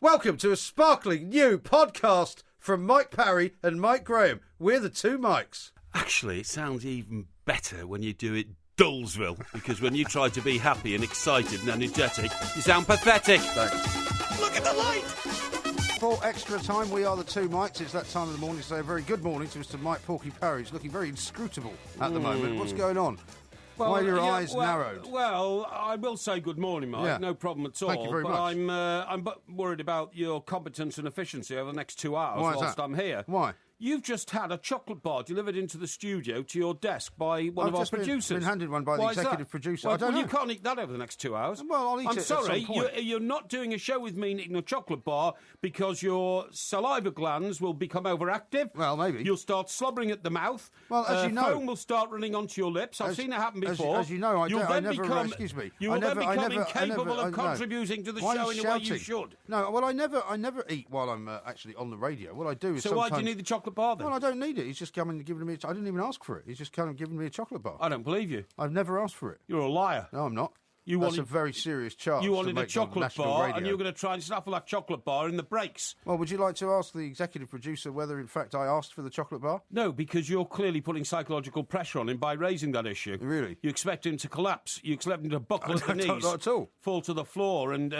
Welcome to a sparkling new podcast from Mike Parry and Mike Graham. We're the two Mikes. Actually, it sounds even better when you do it Dullsville, because when you try to be happy and excited and energetic, you sound pathetic. Thanks. Look at the light! For extra time, we are the two Mikes. It's that time of the morning, so a very good morning to Mr. Mike Porky Parry. He's looking very inscrutable at the moment. What's going on? Well, Why are your eyes narrowed? Well, I will say good morning, Mike. Yeah. No problem at all. Thank you very much. I'm worried about your competence and efficiency over the next 2 hours Why is whilst that? I'm here. Why? You've just had a chocolate bar delivered into the studio to your desk by one of our producers. I've been handed one by the executive producer. Well, I don't know. You can't eat that over the next 2 hours. Well, I'll eat I'm it at sorry, some point. you're not doing a show with me eating a chocolate bar because your saliva glands will become overactive. Well, maybe. You'll start slobbering at the mouth. Well, as you know... foam will start running onto your lips. I've seen it happen before. As you know, You'll I then never... become, excuse me. You will then become incapable of contributing to the show in the way you should. No, well, I never eat while I'm actually on the radio. What I do is So why do you need the chocolate bar then? Well, I don't need it. He's just come and given me... I didn't even ask for it. He's just kind of given me a chocolate bar. I don't believe you. I've never asked for it. You're a liar. No, I'm not. You That's wanted, a very serious charge. You wanted to a make chocolate national bar, radio. and you were going to try and snaffle that chocolate bar in the breaks. Well, would you like to ask the executive producer whether, in fact, I asked for the chocolate bar? No, because you're clearly putting psychological pressure on him by raising that issue. Really? You expect him to collapse. You expect him to buckle at the knees. Not at all. Fall to the floor and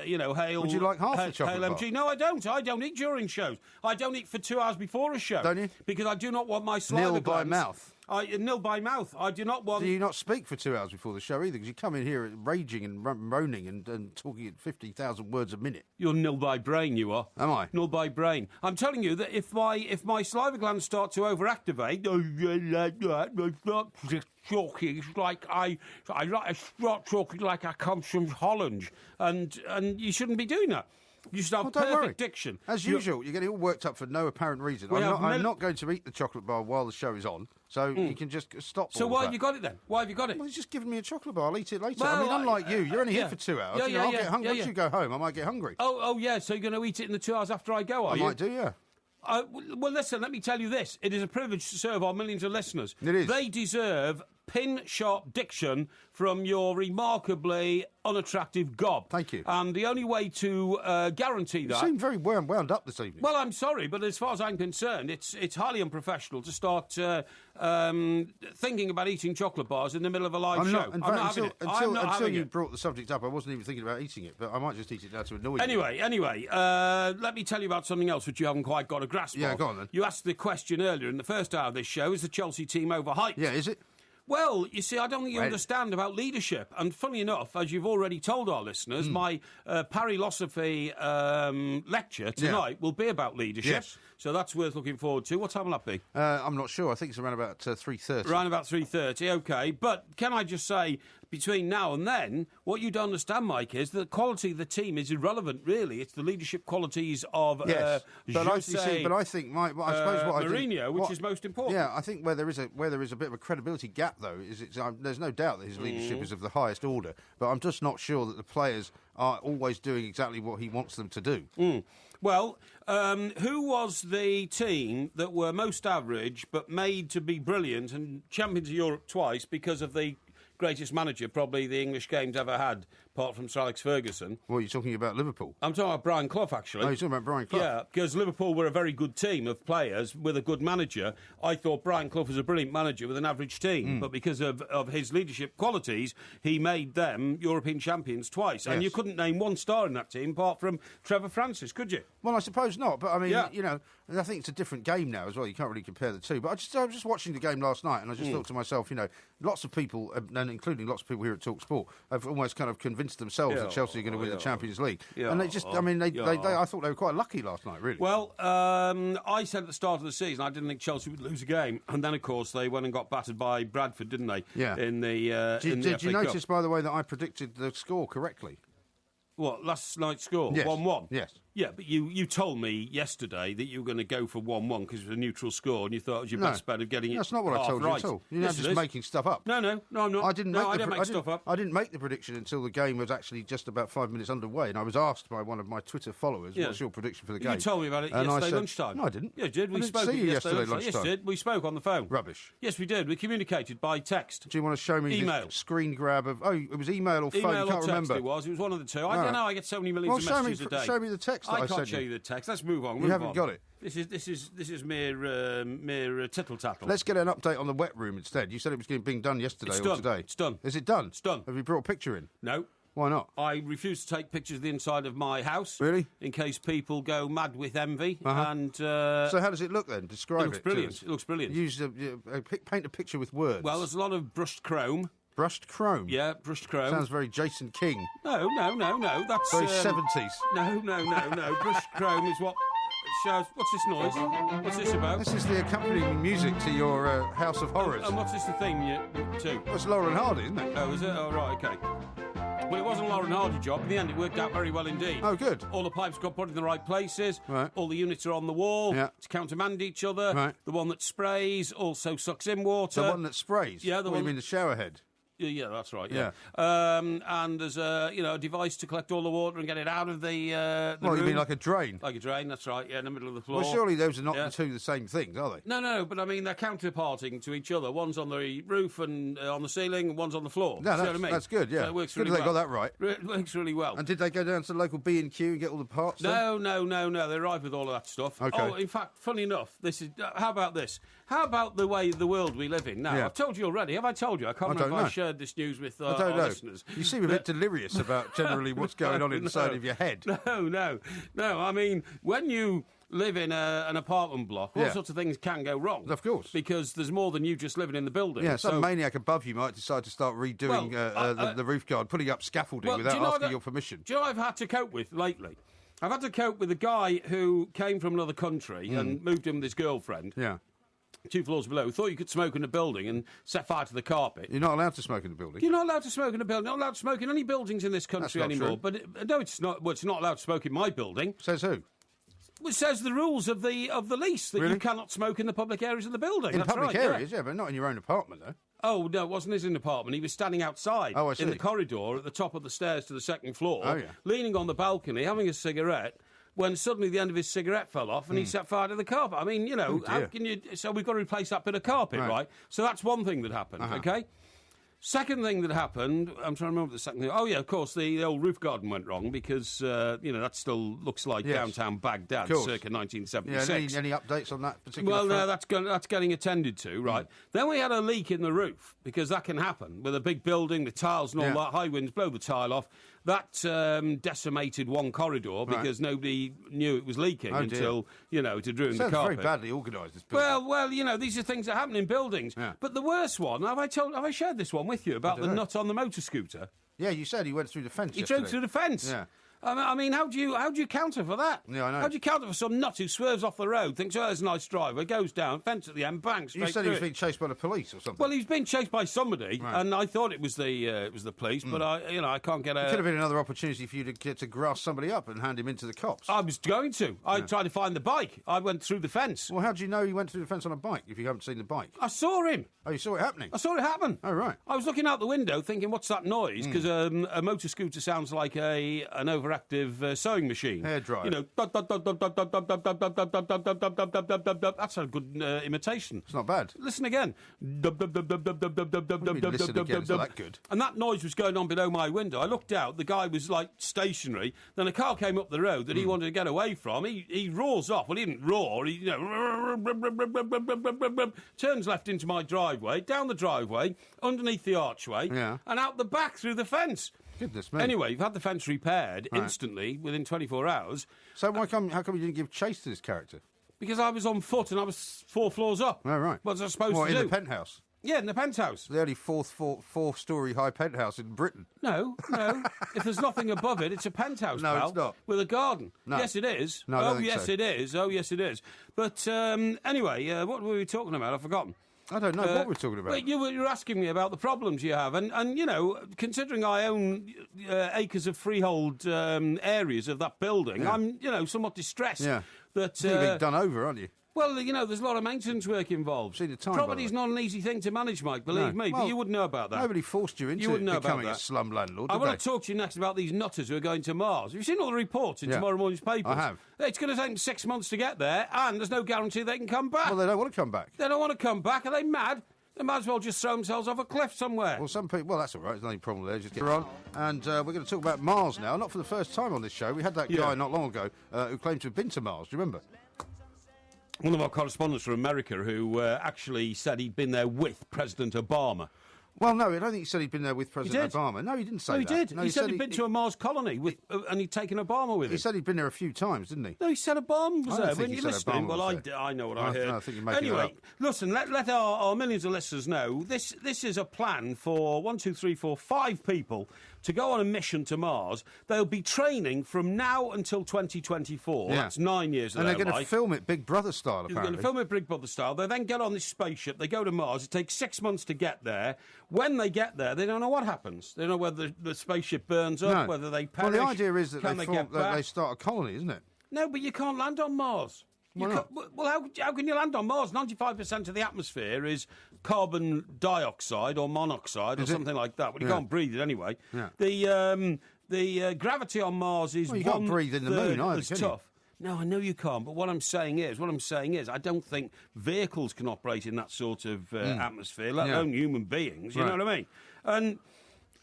you know, hail... Would you like half the chocolate hail bar? MG. No, I don't. I don't eat during shows. I don't eat for 2 hours before a show. Don't you? Because I do not want my saliva Nil by glands... mouth. Nil by mouth. I do not want... Do you not speak for 2 hours before the show either? Because you come in here raging and moaning and talking at 50,000 words a minute. You're nil by brain, you are. Am I? Nil by brain. I'm telling you that if my saliva glands start to overactivate, I start talking. It's like I start talking like I come from Holland, and you shouldn't be doing that. You should have perfect diction. As usual, you're getting all worked up for no apparent reason. I'm not going to eat the chocolate bar while the show is on, so you can just stop. So why have you got it then? Why have you got it? Well, he's just given me a chocolate bar. I'll eat it later. Well, I mean, unlike you, you're only here for 2 hours. I'll get hungry. Once you go home, I might get hungry. Oh, yeah, so you're going to eat it in the 2 hours after I go, are you? I might do, yeah. Well, listen, let me tell you this. It is a privilege to serve our millions of listeners. It is. They deserve pin-sharp diction from your remarkably unattractive gob. Thank you. And the only way to guarantee that... You seem very wound up this evening. Well, I'm sorry, but as far as I'm concerned, it's highly unprofessional to start thinking about eating chocolate bars in the middle of a live show. I'm not having it. Until you brought the subject up, I wasn't even thinking about eating it, but I might just eat it now to annoy you. Anyway, let me tell you about something else which you haven't quite got a grasp of. Yeah, go on then. You asked the question earlier in the first hour of this show, is the Chelsea team overhyped? Yeah, is it? Well, you see, I don't think you understand about leadership. And funny enough, as you've already told our listeners, my Parrylosophy lecture tonight will be about leadership. Yes. So that's worth looking forward to. What time will that be? I'm not sure. I think it's around about 3:30. Around about 3:30, OK. But can I just say, between now and then, what you don't understand, Mike, is that the quality of the team is irrelevant, really. It's the leadership qualities of but I think, I suppose what Mourinho, which is most important. Yeah, I think where there is a bit of a credibility gap, though, is there's no doubt that his leadership is of the highest order. But I'm just not sure that the players are always doing exactly what he wants them to do. Well, who was the team that were most average but made to be brilliant and champions of Europe twice because of the greatest manager probably the English game's ever had, apart from Sir Alex Ferguson? Well, you're talking about Liverpool. I'm talking about Brian Clough, actually. Oh, you're talking about Brian Clough? Yeah, because Liverpool were a very good team of players with a good manager. I thought Brian Clough was a brilliant manager with an average team, but because of his leadership qualities, he made them European champions twice. And you couldn't name one star in that team apart from Trevor Francis, could you? Well, I suppose not, but I mean, you know, I think it's a different game now as well. You can't really compare the two. But I was just watching the game last night, and I just thought to myself, you know, lots of people, and including lots of people here at Talk Sport, have almost kind of convinced themselves that Chelsea are going to win the Champions League. And they just, I mean, I thought they were quite lucky last night, really. Well, I said at the start of the season I didn't think Chelsea would lose a game, and then of course they went and got battered by Bradford, didn't they? Yeah. In the did you notice, by the way, that I predicted the score correctly? What, last night's score? Yes. 1-1? Yes. Yeah, but you told me yesterday that you were going to go for 1-1 because it was a neutral score, and you thought it was your best bet of getting it. That's not what I told you at all. You're just making stuff up. No, I'm not. I don't make stuff up. I didn't make the prediction until the game was actually just about 5 minutes underway, and I was asked by one of my Twitter followers, "What's your prediction for the game?" You told me about it yesterday lunchtime. No, I didn't. Yeah, you did. We spoke yesterday lunchtime. Yes, we did. We spoke on the phone. Rubbish. Yes, we did. We communicated by text. Do you want to show me email? The screen grab of? Oh, it was email or phone. Email you can't or text remember. It was one of the two. I don't know. I get so many millions of messages a day. Show me the text. That I can't show you the text. Let's move on. You haven't got it. This is mere tittle tattle. Let's get an update on the wet room instead. You said it was being done yesterday or today. It's done. Is it done? It's done. Have you brought a picture in? No. Why not? I refuse to take pictures of the inside of my house. Really? In case people go mad with envy. And so how does it look then? Describe it. It looks brilliant. It looks brilliant. Paint a picture with words. Well, there's a lot of brushed chrome. Brushed chrome? Yeah, brushed chrome. Sounds very Jason King. No. That's very 70s. No. Brushed chrome is what shows. What's this noise? What's this about? This is the accompanying music to your House of Horrors. And what's this the theme to? Well, it's Laurel and Hardy, isn't it? Oh, is it? Oh, right, okay. Well, it wasn't a Laurel and Hardy job. In the end, it worked out very well indeed. Oh, good. All the pipes got put in the right places. Right. All the units are on the wall to countermand each other. Right. The one that sprays also sucks in water. The one that sprays? Yeah, you mean the shower head? Yeah, that's right. Yeah. And there's a device to collect all the water and get it out of the room. You mean like a drain? Like a drain, that's right. Yeah, in the middle of the floor. Well, surely those are not the same things, are they? No. But I mean, they're counterparting to each other. One's on the roof and on the ceiling, and one's on the floor. No, that's good. Yeah, so it works good really well. They got that right. It works really well. And did they go down to the local B&Q and get all the parts? No. They arrived with all of that stuff. Okay. Oh, in fact, funny enough, this is. How about this? How about the way the world we live in now? I've told you already. Have I told you? I can't remember if I shared this news with I don't know. Listeners. You seem a bit delirious about generally what's going on inside of your head. No. I mean, when you live in an apartment block, all sorts of things can go wrong. Of course. Because there's more than you just living in the building. Yeah, some maniac above you might decide to start redoing the roof guard, putting up scaffolding without asking your permission. Do you know what I've had to cope with lately? I've had to cope with a guy who came from another country and moved in with his girlfriend. Yeah. 2 floors below, thought you could smoke in a building and set fire to the carpet. You're not allowed to smoke in the building. You're not allowed to smoke in a building. Not allowed to smoke in any buildings in this country anymore. True. But no, it's not. Well, it's not allowed to smoke in my building. Says who? It says the rules of the lease that you cannot smoke in the public areas of the building. In public areas, yeah, but not in your own apartment, though. Oh, no, it wasn't his apartment. He was standing outside in the corridor at the top of the stairs to the second floor, leaning on the balcony, having a cigarette, when suddenly the end of his cigarette fell off and he set fire to the carpet. I mean, how can you... So we've got to replace that bit of carpet, right? So that's one thing that happened, OK? Second thing that happened, I'm trying to remember the second thing. Oh, yeah, of course, the old roof garden went wrong because, that still looks like downtown Baghdad, circa 1976. Yeah, any updates on that particular Well, no, that's getting attended to, right. Then we had a leak in the roof, because that can happen. With a big building, the tiles and all that, high winds blow the tile off. That decimated one corridor because nobody knew it was leaking until, it had ruined the carpet. Sounds very badly organised, this building. Well, these are things that happen in buildings. Yeah. But the worst one, have I shared this one with you about the nut on the motor scooter? Yeah, you said he went through the fence He drove through the fence. Yeah. I mean, how do you counter for that? Yeah, I know. How do you counter for some nut who swerves off the road, thinks, there's a nice driver, goes down, fence at the end, bang, straight You said through he was being chased by the police or something. Well, he's being chased by somebody, and I thought it was the police, but I can't get a... It could have been another opportunity for you to get to grasp somebody up and hand him into the cops. I was going to. I tried to find the bike. I went through the fence. Well, how do you know he went through the fence on a bike if you haven't seen the bike? I saw him. Oh, you saw it happening? I saw it happen. Oh, right. I was looking out the window thinking, what's that noise? Because a motor scooter sounds like an overactive sewing machine. Hairdryer. That's a good imitation. It's not bad. Listen again. Listen again, it's not that good. And that noise was going on below my window. I looked out, the guy was like stationary. Then a car came up the road that he wanted to get away from. He roars off. Well, he didn't roar. He turns left into my driveway, down the driveway, underneath the archway, and out the back through the fence. Goodness me. Anyway, you've had the fence repaired instantly within 24 hours. So how come you didn't give chase to this character? Because I was on foot and I was 4 floors up. Oh, right. What was I supposed to do? In the penthouse? Yeah, in the penthouse. The only four-storey high penthouse in Britain. No. If there's nothing above it, it's a penthouse, No, pal, it's not. with a garden. No. Yes, it is. No, I don't think so. It is. Oh, yes, it is. But anyway, what were we talking about? I've forgotten. I don't know what we're talking about. Well, you were asking me about the problems you have, and you know, considering I own acres of freehold areas of that building, I'm, you know, somewhat distressed that... You're being done over, aren't you? Well, you know, there's a lot of maintenance work involved. See the time, Property's not an easy thing to manage, Mike, believe me, well, but you wouldn't know about that. Nobody forced you into becoming a slum landlord, I want to talk to you next about these nutters who are going to Mars. Have you seen all the reports in tomorrow morning's papers? I have. It's going to take them 6 months to get there, and there's no guarantee they can come back. Well, they don't want to come back. They don't want to come back. Are they mad? They might as well just throw themselves off a cliff somewhere. Well, some people... Well, that's all right. There's no problem there. Just get on. And we're going to talk about Mars now. Not for the first time on this show. We had that guy not long ago who claimed to have been to Mars. Do you remember? One of our correspondents from America who actually said he'd been there with President Obama. Well, no, I don't think he said he'd been there with President Obama. No, he didn't say that. No, he did. He said he'd been to a Mars colony and he'd taken Obama with him. He said he'd been there a few times, didn't he? No, he said Obama was there. I don't think he said Obama was there. I know what I heard. No, I think you're making it anyway, up. listen, let our millions of listeners know this is a plan for 5 people to go on a mission to Mars. They'll be training from now until 2024. Yeah. That's 9 years of And their they're going to film it Big Brother style, apparently. They're going to film it Big Brother style. They then get on this spaceship. They go to Mars. It takes 6 months to get there. When they get there, they don't know what happens. They don't know whether the spaceship burns up, whether they perish. Well, the idea is that they start a colony, isn't it? No, but you can't land on Mars. Well, how can you land on Mars? 95% of the atmosphere is carbon dioxide or monoxide or something like that. But you can't breathe it anyway. Yeah. The gravity on Mars is you can't breathe in the moon either, can tough. No, I know you can't. But what I'm saying is, I don't think vehicles can operate in that sort of atmosphere, let alone human beings. You know what I mean?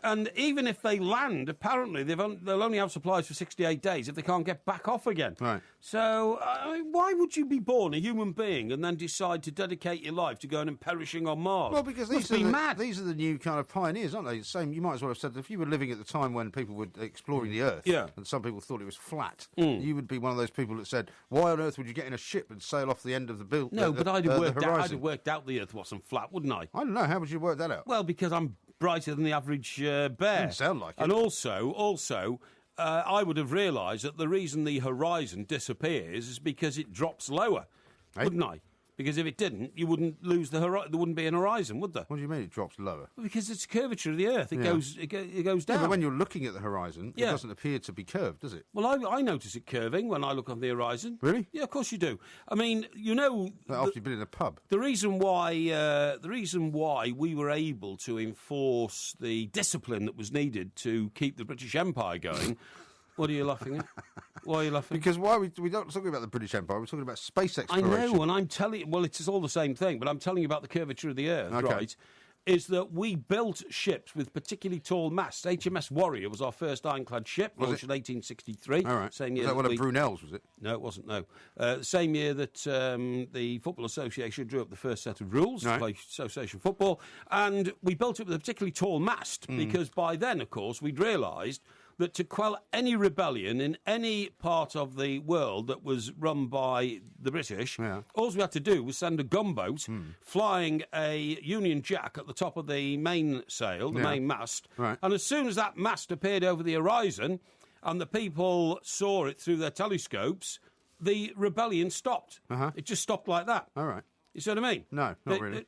And even if they land, apparently they'll only have supplies for 68 days if they can't get back off again. Right. So why would you be born a human being and then decide to dedicate your life to going and perishing on Mars? Well, because these are the new kind of pioneers, aren't they? Same. You might as well have said that if you were living at the time when people were exploring the Earth, and some people thought it was flat, you would be one of those people that said, "Why on earth would you get in a ship and sail off the end of the build?" No, but I'd have worked out the Earth wasn't flat, wouldn't I? I don't know. How would you work that out? Well, because I'm brighter than the average bear. Doesn't sound like it. And also, I would have realised that the reason the horizon disappears is because it drops lower, wouldn't I? Because if it didn't, you wouldn't lose the horizon. There wouldn't be an horizon, would there? What do you mean it drops lower? Well, because it's a curvature of the Earth. It goes down. Yeah, but when you're looking at the horizon, it doesn't appear to be curved, does it? Well, I notice it curving when I look on the horizon. Really? Yeah, of course you do. I mean, you know... After you've been in a pub. The reason why we were able to enforce the discipline that was needed to keep the British Empire going... What are you laughing at? Why are you laughing? Because we're not talking about the British Empire, we're talking about space exploration. I know, and I'm telling you, well, it's all the same thing, but I'm telling you about the curvature of the Earth, right? Is that we built ships with particularly tall masts. HMS Warrior was our first ironclad ship, launched in 1863. All right. Same year was that one of Brunel's, was it? No, it wasn't, no. Same year that the Football Association drew up the first set of rules to play association football, and we built it with a particularly tall mast, because by then, of course, we'd realised that to quell any rebellion in any part of the world that was run by the British, all we had to do was send a gunboat flying a Union Jack at the top of the mainsail, the main mast, and as soon as that mast appeared over the horizon and the people saw it through their telescopes, the rebellion stopped. It just stopped like that. All right. You see what I mean? No, not really.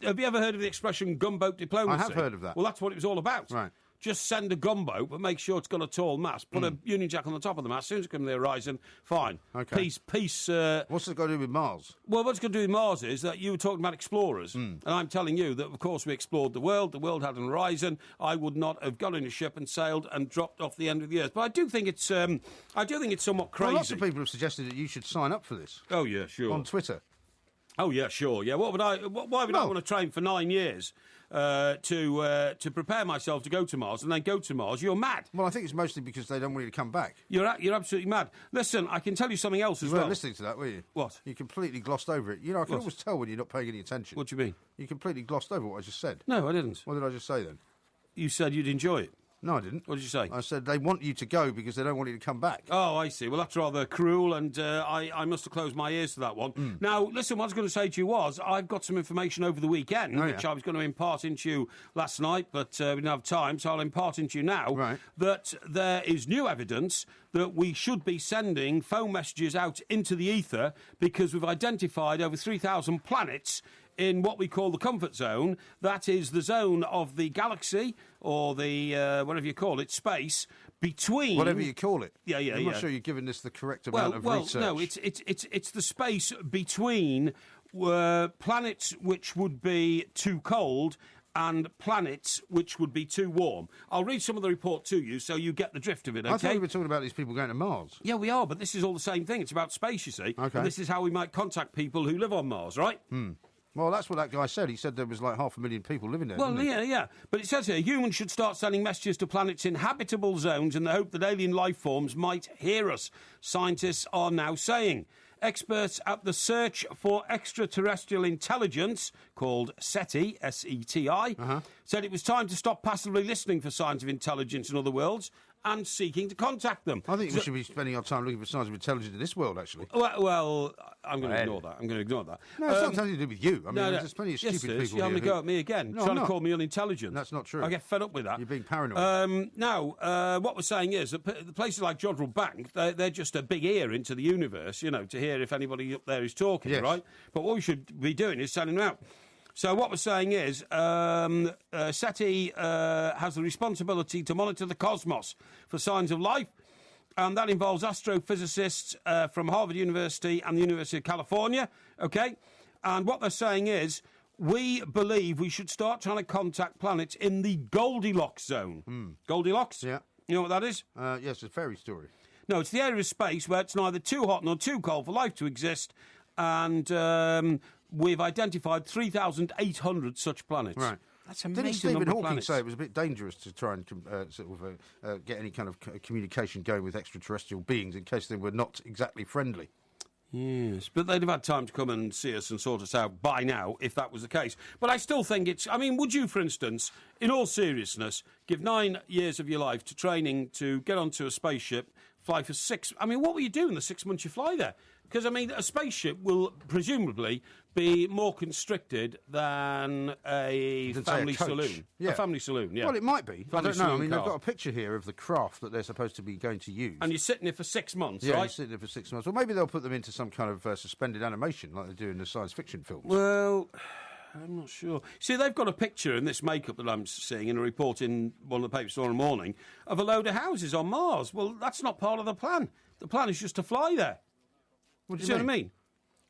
Have you ever heard of the expression gunboat diplomacy? I have heard of that. Well, that's what it was all about. Right. Just send a gunboat, but make sure it's got a tall mast. Put a Union Jack on the top of the mast. As soon as it comes to the horizon, fine. Okay. Peace. What's it got to do with Mars? Well, what's going to do with Mars is that you were talking about explorers. And I'm telling you that, of course, we explored the world. The world had an horizon. I would not have got in a ship and sailed and dropped off the end of the Earth. But I do think it's somewhat crazy. Well, lots of people have suggested that you should sign up for this. Oh, yeah, sure. On Twitter. Oh, yeah, sure. Yeah, why would I want to train for 9 years to prepare myself to go to Mars and then go to Mars? You're mad. Well, I think it's mostly because they don't want you to come back. You're absolutely mad. Listen, I can tell you something else as well. You weren't listening to that, were you? What? You completely glossed over it. You know, I can always tell when you're not paying any attention. What do you mean? You completely glossed over what I just said. No, I didn't. What did I just say then? You said you'd enjoy it. No, I didn't. What did you say? I said they want you to go because they don't want you to come back. Oh, I see. Well, that's rather cruel, and I must have closed my ears to that one. Now, listen, what I was going to say to you was I've got some information over the weekend, which I was going to impart into you last night, but we didn't have time, so I'll impart into you now that there is new evidence that we should be sending phone messages out into the ether because we've identified over 3,000 planets in what we call the comfort zone. That is the zone of the galaxy or the, whatever you call it, space, between... Whatever you call it. Yeah. I'm not sure you're giving this the correct amount of research. No, it's the space between planets which would be too cold and planets which would be too warm. I'll read some of the report to you so you get the drift of it, okay? I thought we were talking about these people going to Mars. Yeah, we are, but this is all the same thing. It's about space, you see. Okay. And this is how we might contact people who live on Mars, right? Well, that's what that guy said. He said there was like 500,000 people living there. Well, didn't he? yeah. But it says here, humans should start sending messages to planets in habitable zones in the hope that alien life forms might hear us, scientists are now saying. Experts at the Search for Extraterrestrial Intelligence, called SETI, S-E-T-I, said it was time to stop passively listening for signs of intelligence in other worlds and seeking to contact them. I think we should be spending our time looking for signs of intelligence in this world, actually. Well, I'm going to ignore that. No, it's not something to do with you. I mean, No. there's plenty of stupid people here. You're having a go at me again, No, trying I'm to not. call me unintelligent. That's not true. I get fed up with that. You're being paranoid. Now, what we're saying is that the places like Jodrell Bank, they're just a big ear into the universe, you know, to hear if anybody up there is talking, Yes. right? But what we should be doing is sending them out. So what we're saying is SETI has the responsibility to monitor the cosmos for signs of life, and that involves astrophysicists from Harvard University and the University of California, OK? And what they're saying is we believe we should start trying to contact planets in the Goldilocks zone. Goldilocks? Yeah. You know what that is? Yes, it's a fairy story. No, it's the area of space where it's neither too hot nor too cold for life to exist, and we've identified 3,800 such planets. Right. That's amazing. Didn't Stephen number of Hawking planets. say it was a bit dangerous to try and get any kind of communication going with extraterrestrial beings in case they were not exactly friendly? Yes, but they'd have had time to come and see us and sort us out by now if that was the case. But I still think it's... I mean, would you, for instance, in all seriousness, give 9 years of your life to training to get onto a spaceship, fly for 6... I mean, what will you do in the 6 months you fly there? Because, I mean, a spaceship will presumably be more constricted than a family saloon. Yeah. A family saloon, yeah. Well, it might be. Family I don't know. I saloon mean, car. they've got a picture here of the craft that they're supposed to be going to use. And you're sitting there for 6 months, yeah, right? you're sitting there for 6 months. Well, maybe they'll put them into some kind of suspended animation like they do in the science fiction films. Well, I'm not sure. See, they've got a picture in this makeup that I'm seeing in a report in one of the papers tomorrow morning of a load of houses on Mars. Well, that's not part of the plan. The plan is just to fly there. What do See what I mean?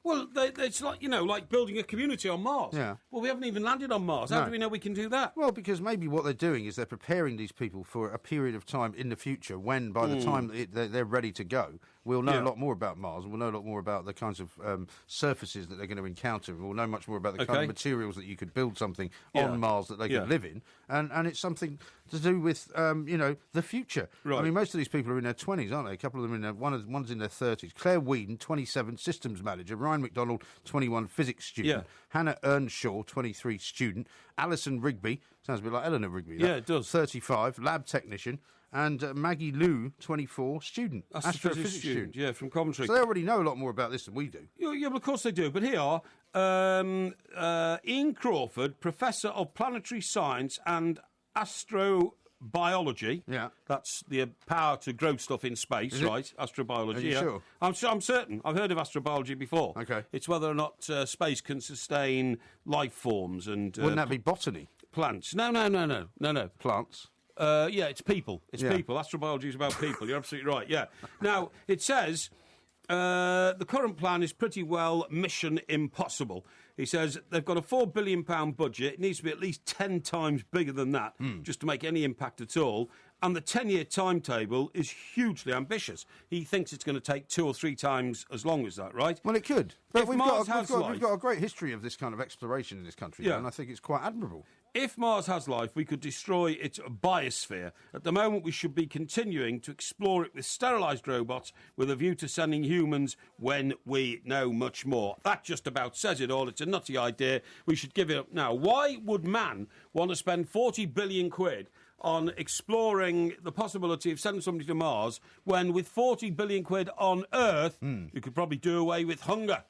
Well, it's like, you know, like building a community on Mars. Yeah. Well, we haven't even landed on Mars. How No. do we know we can do that? Well, because maybe what they're doing is they're preparing these people for a period of time in the future when, by the time they're ready to go, we'll know a lot more about Mars, and we'll know a lot more about the kinds of surfaces that they're going to encounter, and we'll know much more about the kind of materials that you could build something on Mars that they could live in, and it's something to do with, you know, the future. Right. I mean, most of these people are in their 20s, aren't they? A couple of them one's in their 30s. Claire Whedon, 27, systems manager. Ryan McDonald, 21, physics student. Yeah. Hannah Earnshaw, 23, student. Alison Rigby, sounds a bit like Eleanor Rigby. Yeah, it does. 35, lab technician. And Maggie Liu, 24, student. Astrophysics student. Yeah, from Coventry. So they already know a lot more about this than we do. Yeah, well, of course they do. But here are Ian Crawford, Professor of Planetary Science and Astrobiology. Yeah. That's the power to grow stuff in space, Is it? right? Astrobiology, Are you yeah. sure? I'm certain. I've heard of astrobiology before. Okay. It's whether or not space can sustain life forms and... Wouldn't that be botany? Plants. No. Plants. Yeah, it's people. It's Yeah. people. Astrobiology is about people. You're absolutely right, yeah. Now, it says the current plan is pretty well mission impossible. He says they've got a £4 billion budget. It needs to be at least 10 times bigger than that just to make any impact at all. And the 10-year timetable is hugely ambitious. He thinks it's going to take 2 or 3 times as long as that, right? Well, it could. But If we've Mars got, has we've, got, life- we've got a great history of this kind of exploration in this country, Yeah. and I think it's quite admirable. If Mars has life, we could destroy its biosphere. At the moment, we should be continuing to explore it with sterilised robots with a view to sending humans when we know much more. That just about says it all. It's a nutty idea. We should give it up now. Why would man want to spend 40 billion quid on exploring the possibility of sending somebody to Mars when with 40 billion quid on Earth, you could probably do away with hunger,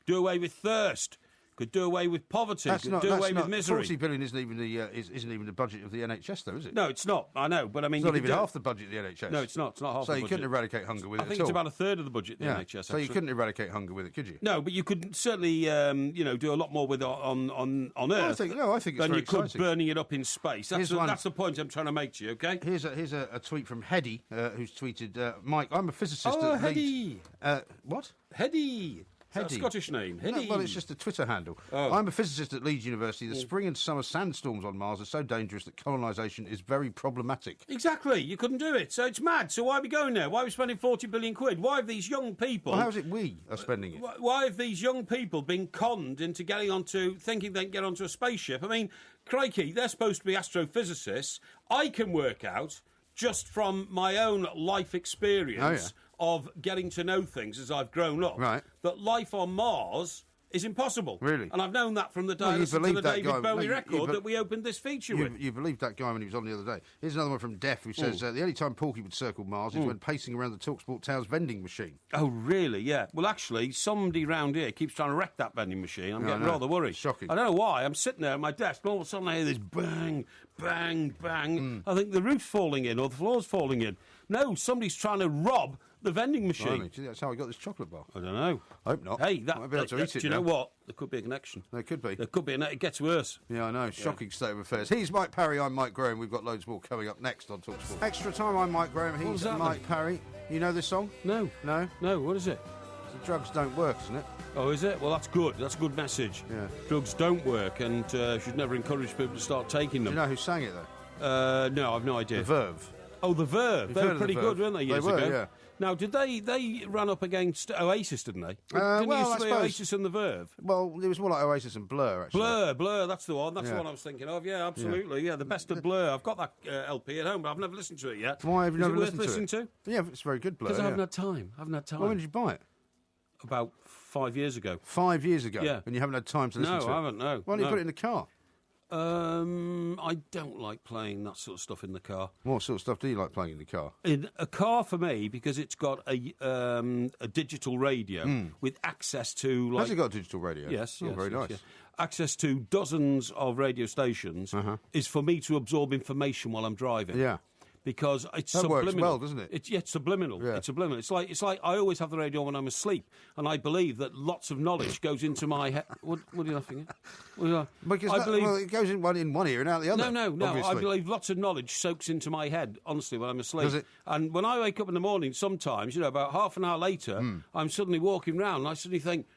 do away with thirst, could do away with poverty, do away with misery. 40 billion isn't even the budget of the NHS, though, is it? No, it's not. I know, but I mean... It's not even half the budget of the NHS. No, it's not. It's not half the budget. So you couldn't eradicate hunger with it at all. I think it's about a third of the budget of the NHS, So you couldn't eradicate hunger with it, could you? No, but you could certainly, do a lot more with it on Earth I think it's than very you could exciting. Burning it up in space. That's the point I'm trying to make to you, OK? Here's a tweet from Hedy, who's tweeted, Mike, I'm a physicist at Hedy. What? Hedy. Is that a Scottish name? No, well, it's just a Twitter handle. Oh. I'm a physicist at Leeds University. The spring and summer sandstorms on Mars are so dangerous that colonisation is very problematic. Exactly. You couldn't do it. So it's mad. So why are we going there? Why are we spending 40 billion quid? Why have these young people... Well, how is it we are spending it? Why have these young people been conned into thinking they can get onto a spaceship? I mean, crikey, they're supposed to be astrophysicists. I can work out, just from my own life experience... of getting to know things as I've grown up, that life on Mars is impossible. Really? And I've known that from the David Bowie record that we opened this feature with. You believed that guy when he was on the other day. Here's another one from Def who says, the only time Porky would circle Mars is when pacing around the TalkSport Towers vending machine. Oh, really? Yeah. Well, actually, somebody round here keeps trying to wreck that vending machine. I'm getting rather worried. Shocking. I don't know why. I'm sitting there at my desk and all of a sudden I hear this bang, bang, bang. I think the roof's falling in or the floor's falling in. No, somebody's trying to rob the vending machine. Blimey, that's how I got this chocolate bar. I don't know. I hope not. Hey, I might be able to eat it do you know what? There could be a connection. There could be. There could be, and it gets worse. Yeah, I know. Shocking state of affairs. He's Mike Parry, I'm Mike Graham. We've got loads more coming up next on TalkSport. Extra time, I'm Mike Graham. He's Mike Parry. You know this song? No. No? No, what is it? The drugs don't work, isn't it? Oh, is it? Well, that's good. That's a good message. Yeah. Drugs don't work, and should never encourage people to start taking them. Do you know who sang it, though? No, I've no idea. The Verve. Oh, The Verve. They were pretty good, weren't they, years ago? Yeah. Now, did they run up against Oasis, didn't they? Didn't you say Oasis and The Verve? Well, it was more like Oasis and Blur, actually. Blur, that's the one. That's the one I was thinking of. Yeah, absolutely. Yeah, the best of Blur. I've got that LP at home, but I've never listened to it yet. Why have you never listened to it? Is it worth listening to? Yeah, it's very good, Blur. Because I haven't had time. Well, when did you buy it? About 5 years ago. 5 years ago? Yeah. And you haven't had time to listen to it? No, I haven't, no. Why don't you put it in the car? I don't like playing that sort of stuff in the car. What sort of stuff do you like playing in the car? In a car, for me, because it's got a digital radio with access to... Has it got a digital radio? Yes. Very nice. Yes. Access to dozens of radio stations is for me to absorb information while I'm driving. Yeah. Because it's that subliminal. works well, doesn't it? It's subliminal. Yeah. It's subliminal. It's like I always have the radio on when I'm asleep, and I believe that lots of knowledge goes into my head. What are you laughing at? Because it goes in one ear and out the other. No. Obviously. I believe lots of knowledge soaks into my head, honestly, when I'm asleep. Does it? And when I wake up in the morning, sometimes, about half an hour later, I'm suddenly walking around, and I suddenly think,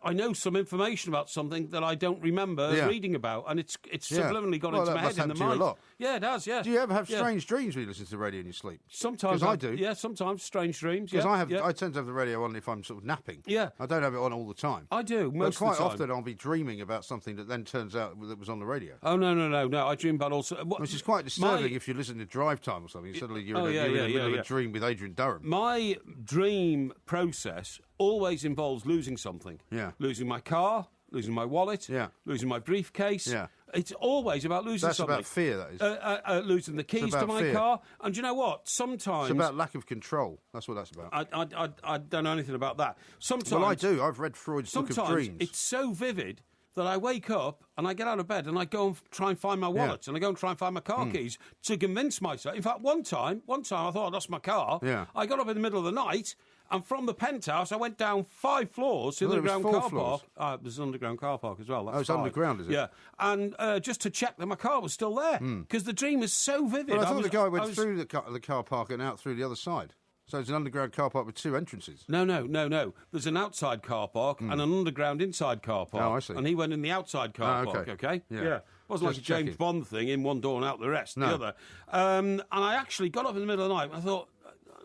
I know some information about something that I don't remember reading about, and it's subliminally gone into my head in the mind. A lot. Yeah, it has. Yeah. Do you ever have strange dreams when you listen to the radio in your sleep? Sometimes I do. Yeah, sometimes strange dreams. Because I tend to have the radio on if I'm sort of napping. Yeah, I don't have it on all the time. I do. Most but quite of the time. often I'll be dreaming about something that then turns out that was on the radio. Oh no! I dream about also, which is quite disturbing if you listen to Drive Time or something. Suddenly you're in the middle of a dream with Adrian Durham. My dream process always involves losing something. Yeah. Losing my car, losing my wallet, losing my briefcase. Yeah. It's always about losing something. That's about fear, that is. Losing the keys to my car. And do you know what? Sometimes... It's about lack of control. That's what that's about. I don't know anything about that. Sometimes... Well, I do. I've read Freud's Book of Dreams. Sometimes it's so vivid that I wake up and I get out of bed and I go and try and find my wallet and I go and try and find my car keys to convince myself. In fact, one time I thought I lost my car. Yeah. I got up in the middle of the night and from the penthouse I went down 5 floors to the underground car park. There's an underground car park as well. That's it's underground, is it? Yeah. And just to check that my car was still there because the dream is so vivid. Well, I thought the guy went through the car park and out through the other side. So it's an underground car park with 2 entrances. No. There's an outside car park and an underground inside car park. Oh, I see. And he went in the outside car park, okay? Yeah. It wasn't like a James Bond thing, in one door and out the rest, the other. And I actually got up in the middle of the night and I thought,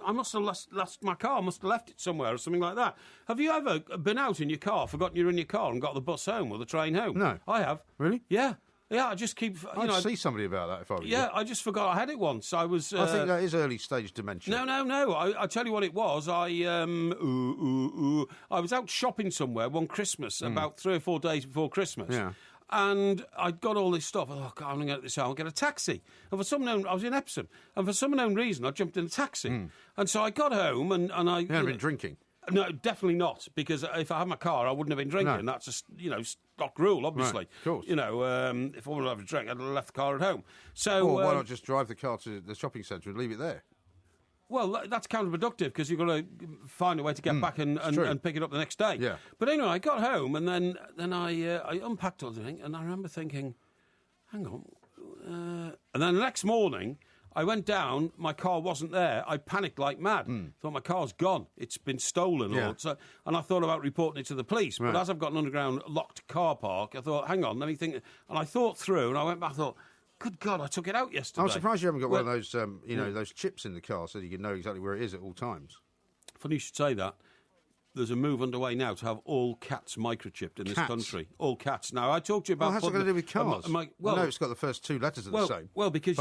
I must have lost my car, I must have left it somewhere or something like that. Have you ever been out in your car, forgotten you're in your car and got the bus home or the train home? No. I have. Really? Yeah. Yeah, I just keep... I'd see somebody about that if I were you. Yeah, I just forgot I had it once. I was... I think that is early stage dementia. No. I tell you what it was. I was out shopping somewhere one Christmas, about 3 or 4 days before Christmas. Yeah. And I'd got all this stuff. I thought, God, I'm going to get this out. I'll get a taxi. And for some I was in Epsom. And for some unknown reason, I jumped in a taxi. And so I got home and I... You hadn't been drinking? No, definitely not, because if I had my car, I wouldn't have been drinking. No. That's a stock rule, obviously. Right, of course. If I wanted to have a drink, I'd have left the car at home. So, or why not just drive the car to the shopping centre and leave it there? Well, that's counterproductive because you've got to find a way to get back and pick it up the next day. Yeah. But anyway, I got home and then I unpacked everything, and I remember thinking, hang on. And then the next morning, I went down, my car wasn't there. I panicked like mad. Thought my car's gone. It's been stolen. Yeah. And I thought about reporting it to the police. Right. But as I've got an underground locked car park, I thought, hang on, let me think. And I thought through, and I went back, I thought, good God, I took it out yesterday. I'm surprised you haven't got one of those, those chips in the car so you can know exactly where it is at all times. Funny you should say that. There's a move underway now to have all cats microchipped in this country. All cats. Now, I talked to you about... Well, how's it got to do with cars? Well, no, it's got the first two letters are the same. Well, because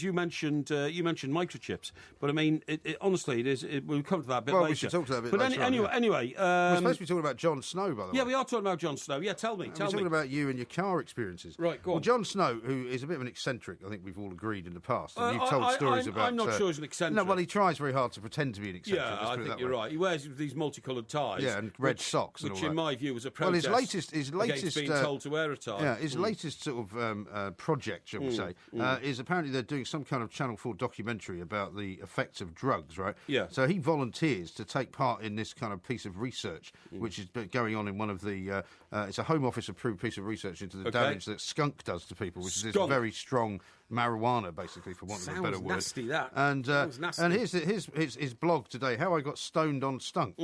you mentioned microchips. But, I mean, honestly, it is... we'll come to that a bit later. Well, we should talk to that a bit later Anyway... we're supposed to be talking about Jon Snow, by the way. Yeah, we are talking about Jon Snow. Yeah, tell me. We're talking about you and your car experiences. Right, go on. Well, Jon Snow, who is a bit of an eccentric, I think we've all agreed in the past. And you've told stories about... I'm not sure he's an eccentric. No, well, he tries very hard to pretend to be an eccentric. Yeah, I think you're right. He wears these multicoloured ties. Yeah, and red socks and all which that. In my view was a protest his latest against being told to wear a tie. Yeah, his latest sort of project, shall we say, is apparently they're doing some kind of Channel 4 documentary about the effects of drugs, right? Yeah. So he volunteers to take part in this kind of piece of research, which is going on in one of the... it's a Home Office approved piece of research into the damage that skunk does to people, which is this very strong marijuana, basically, for want of a better word. Nasty, that. And nasty. And here's his blog today, How I Got Stoned on Skunk,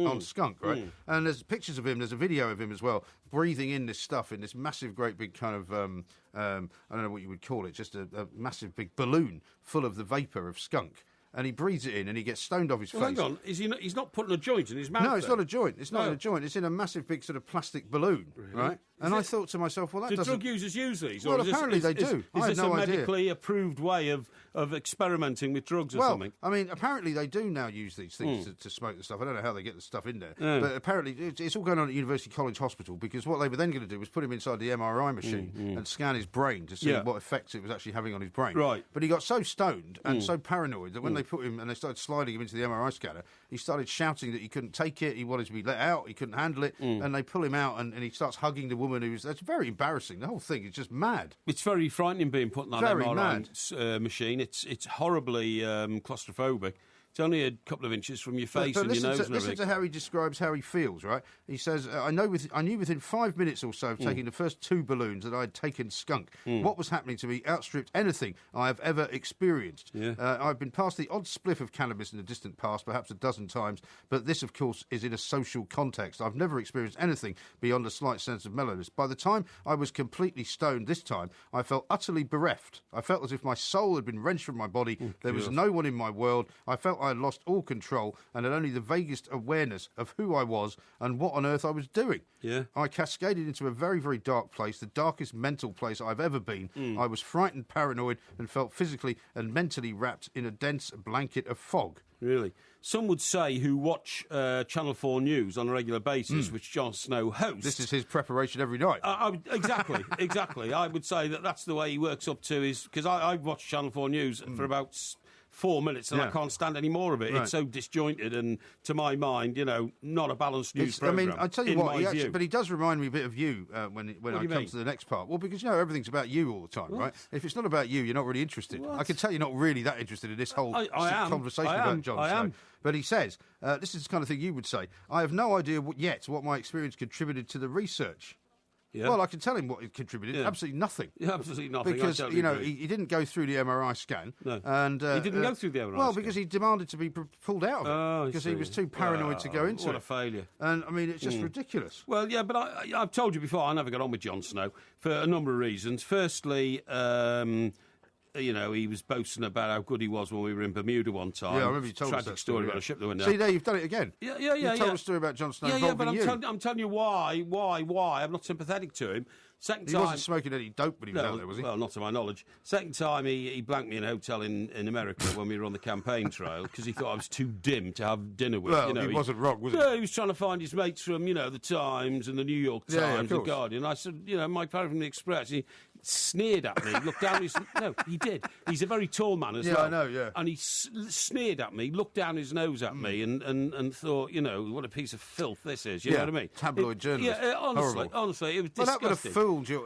right? And there's pictures of him, there's a video of him as well, breathing in this stuff in this massive, great big kind of, I don't know what you would call it, just a massive big balloon full of the vapour of skunk. And he breathes it in and he gets stoned off his face. Hang on, he's not putting a joint in his mouth? No, it's not a joint. It's not in a joint. It's in a massive big sort of plastic balloon, right? And I thought to myself, well, that doesn't... Do drug users use these? Well, apparently they do. Is this a medically approved way of experimenting with drugs or something? I mean, apparently they do now use these things to smoke the stuff. I don't know how they get the stuff in there. But apparently it's all going on at University College Hospital, because what they were then going to do was put him inside the MRI machine and scan his brain to see what effects it was actually having on his brain. Right. But he got so stoned and so paranoid that when they put him and they started sliding him into the MRI scanner, he started shouting that he couldn't take it, he wanted to be let out, he couldn't handle it, and they pull him out and he starts hugging the woman who's... That's very embarrassing. The whole thing is just mad. It's very frightening being put in that MRI machine. It's horribly claustrophobic. It's only a couple of inches from your face and your nose. Listen to how he describes how he feels, right? He says, I knew within 5 minutes or so of taking the first 2 balloons that I had taken skunk. What was happening to me outstripped anything I have ever experienced. Yeah. I've been past the odd spliff of cannabis in the distant past, perhaps a dozen times, but this, of course, is in a social context. I've never experienced anything beyond a slight sense of mellowness. By the time I was completely stoned this time, I felt utterly bereft. I felt as if my soul had been wrenched from my body. There was no one in my world. I felt I had lost all control and had only the vaguest awareness of who I was and what on earth I was doing. Yeah. I cascaded into a very, very dark place, the darkest mental place I've ever been. I was frightened, paranoid, and felt physically and mentally wrapped in a dense blanket of fog. Really? Some would say who watch Channel 4 News on a regular basis, which Jon Snow hosts. This is his preparation every night. Exactly. I would say that's the way he works up to his... Because I've watched Channel 4 News for about 4 minutes and I can't stand any more of it. Right. It's so disjointed and, to my mind, not a balanced news programme. I mean, I tell you what, but he does remind me a bit of you when I come to the next part. Well, because, everything's about you all the time, right? If it's not about you, you're not really interested. What? I can tell you're not really that interested in this whole conversation about Jon Snow. But he says, this is the kind of thing you would say, I have no idea yet what my experience contributed to the research. Yeah. Well, I can tell him what it contributed. Yeah. Absolutely nothing. Yeah, absolutely nothing. Because, he didn't go through the MRI scan. No. And, he didn't go through the MRI scan? Well, because he demanded to be pulled out of it. Because he was too paranoid to go into it. What a failure. And, I mean, it's just ridiculous. Well, yeah, but I've told you before, I never got on with Jon Snow for a number of reasons. Firstly... he was boasting about how good he was when we were in Bermuda one time. Yeah, I remember you told us that Tragic story about a ship that went down. See, there, you've done it again. Yeah. You told a story about Jon Snow involving you. I'm telling you why. I'm not sympathetic to him. Second time... He wasn't smoking any dope when he was out there, was he? Well, not to my knowledge. Second time, he blanked me in a hotel in America when we were on the campaign trail because he thought I was too dim to have dinner with. Well, he wasn't wrong, was he? Yeah, he was trying to find his mates from, the Times and the New York Times and Guardian. I said, Mike Parry from the Express. He sneered at me, looked down his... No, he did. He's a very tall man as well. Yeah, I know, yeah. And he sneered at me, looked down his nose at me and thought, what a piece of filth this is. You know what I mean? Tabloid journalist. Yeah, honestly, it was disgusting.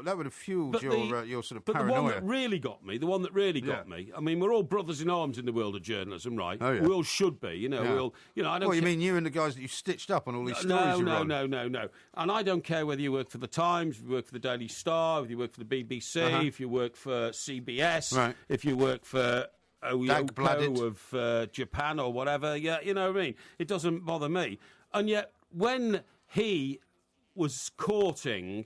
That would have fueled your sort of paranoia. But the one that really got me, I mean, we're all brothers in arms in the world of journalism, right? Oh, yeah. We all should be, I don't... What, you mean you and the guys that you stitched up on all these stories you wrote? No. And I don't care whether you work for the Times, if you work for the Daily Star, if you work for the BBC, if you work for CBS, if you work for Oyoko of Japan or whatever. Yeah, you know what I mean? It doesn't bother me. And yet, when he was courting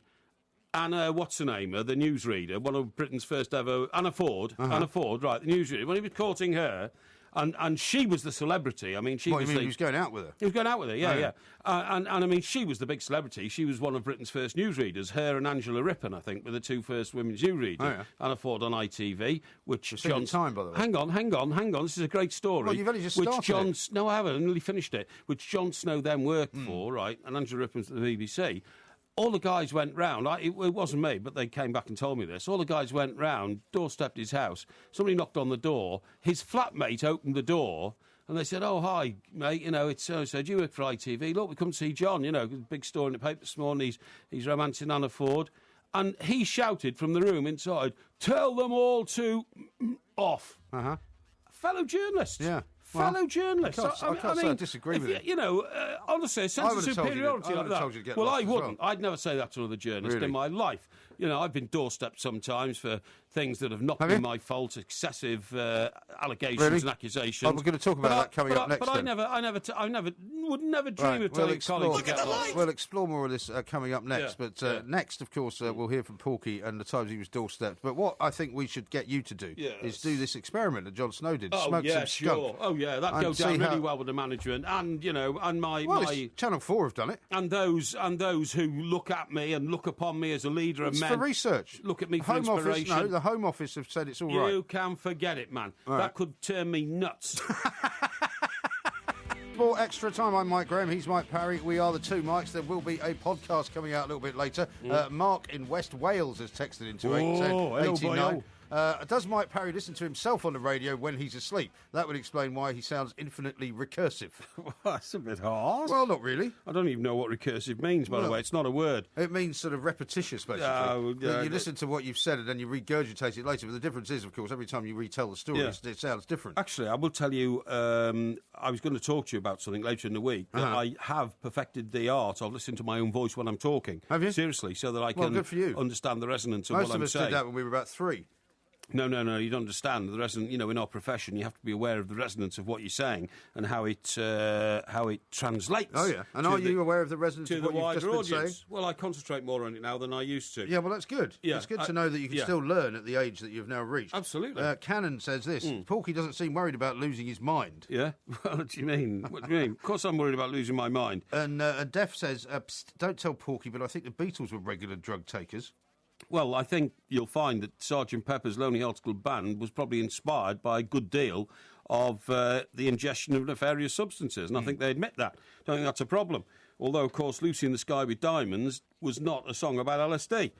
Anna, what's her name, the newsreader, one of Britain's first ever, Anna Ford, the newsreader, when he was courting her, and she was the celebrity. I mean, he was going out with her? He was going out with her, yeah. And I mean, she was the big celebrity. She was one of Britain's first newsreaders. Her and Angela Rippon, I think, were the two first women's newsreaders. Oh, yeah. Anna Ford on ITV, which John... time, by the way. Hang on. This is a great story. Well, you've only just started it. No, I haven't. I nearly finished it. Which Jon Snow then worked for, right? And Angela Rippon's at the BBC. All the guys went round. It wasn't me, but they came back and told me this. All the guys went round, doorstepped his house. Somebody knocked on the door. His flatmate opened the door, and they said, "Oh, hi, mate. It's so-and-so. Do you work for ITV? Look, we come to see John. Big story in the paper this morning. He's romancing Anna Ford." And he shouted from the room inside, "Tell them all to off." Fellow journalists. Yeah. Fellow journalists. I can't say I disagree with you. Honestly, a sense of superiority like that. Well, I wouldn't. I'd never say that to another journalist in my life. I've been doorstepped sometimes for things that have not been my fault, excessive allegations and accusations. We're going to talk about that coming up next. But I would never dream of telling colleagues to get lost. We'll explore more of this coming up next. Yeah. But next, of course, we'll hear from Porky and the times he was doorstepped. But what I think we should get you to do is do this experiment that Jon Snow did. Smoke some skunk. Oh, yeah, that goes down really well with the management and my Channel 4 have done it. And those who look at me and look upon me as a leader of men. For research. Look at me for inspiration. The Home Office have said it's all right. You can forget it, man. Right. That could turn me nuts. For Extra Time, I'm Mike Graham. He's Mike Parry. We are the two Mikes. There will be a podcast coming out a little bit later. Mark in West Wales has texted into 81089. Does Mike Parry listen to himself on the radio when he's asleep? That would explain why he sounds infinitely recursive. Well, that's a bit hard. Well, not really. I don't even know what recursive means, by the way. It's not a word. It means sort of repetitious, basically. You listen to what you've said and then you regurgitate it later. But the difference is, of course, every time you retell the story, it sounds different. Actually, I will tell you, I was going to talk to you about something later in the week, that I have perfected the art of listening to my own voice when I'm talking. Have you? Seriously, so that I can understand the resonance of what I'm saying. Most of us did that when we were about 3. No, you don't understand. The resonance, in our profession, you have to be aware of the resonance of what you're saying and how it translates. Oh, yeah. And are you aware of the resonance of what you've just been saying? Well, I concentrate more on it now than I used to. Yeah, well, that's good. Yeah, it's good to know that you can still learn at the age that you've now reached. Absolutely. Cannon says this, Porky doesn't seem worried about losing his mind. Yeah? What do you mean? What do you mean? Of course I'm worried about losing my mind. And Def says, don't tell Porky, but I think the Beatles were regular drug takers. Well, I think you'll find that Sgt. Pepper's Lonely Hearts Club Band was probably inspired by a good deal of the ingestion of nefarious substances, and I think they admit that. Don't think that's a problem. Although, of course, Lucy in the Sky with Diamonds was not a song about LSD.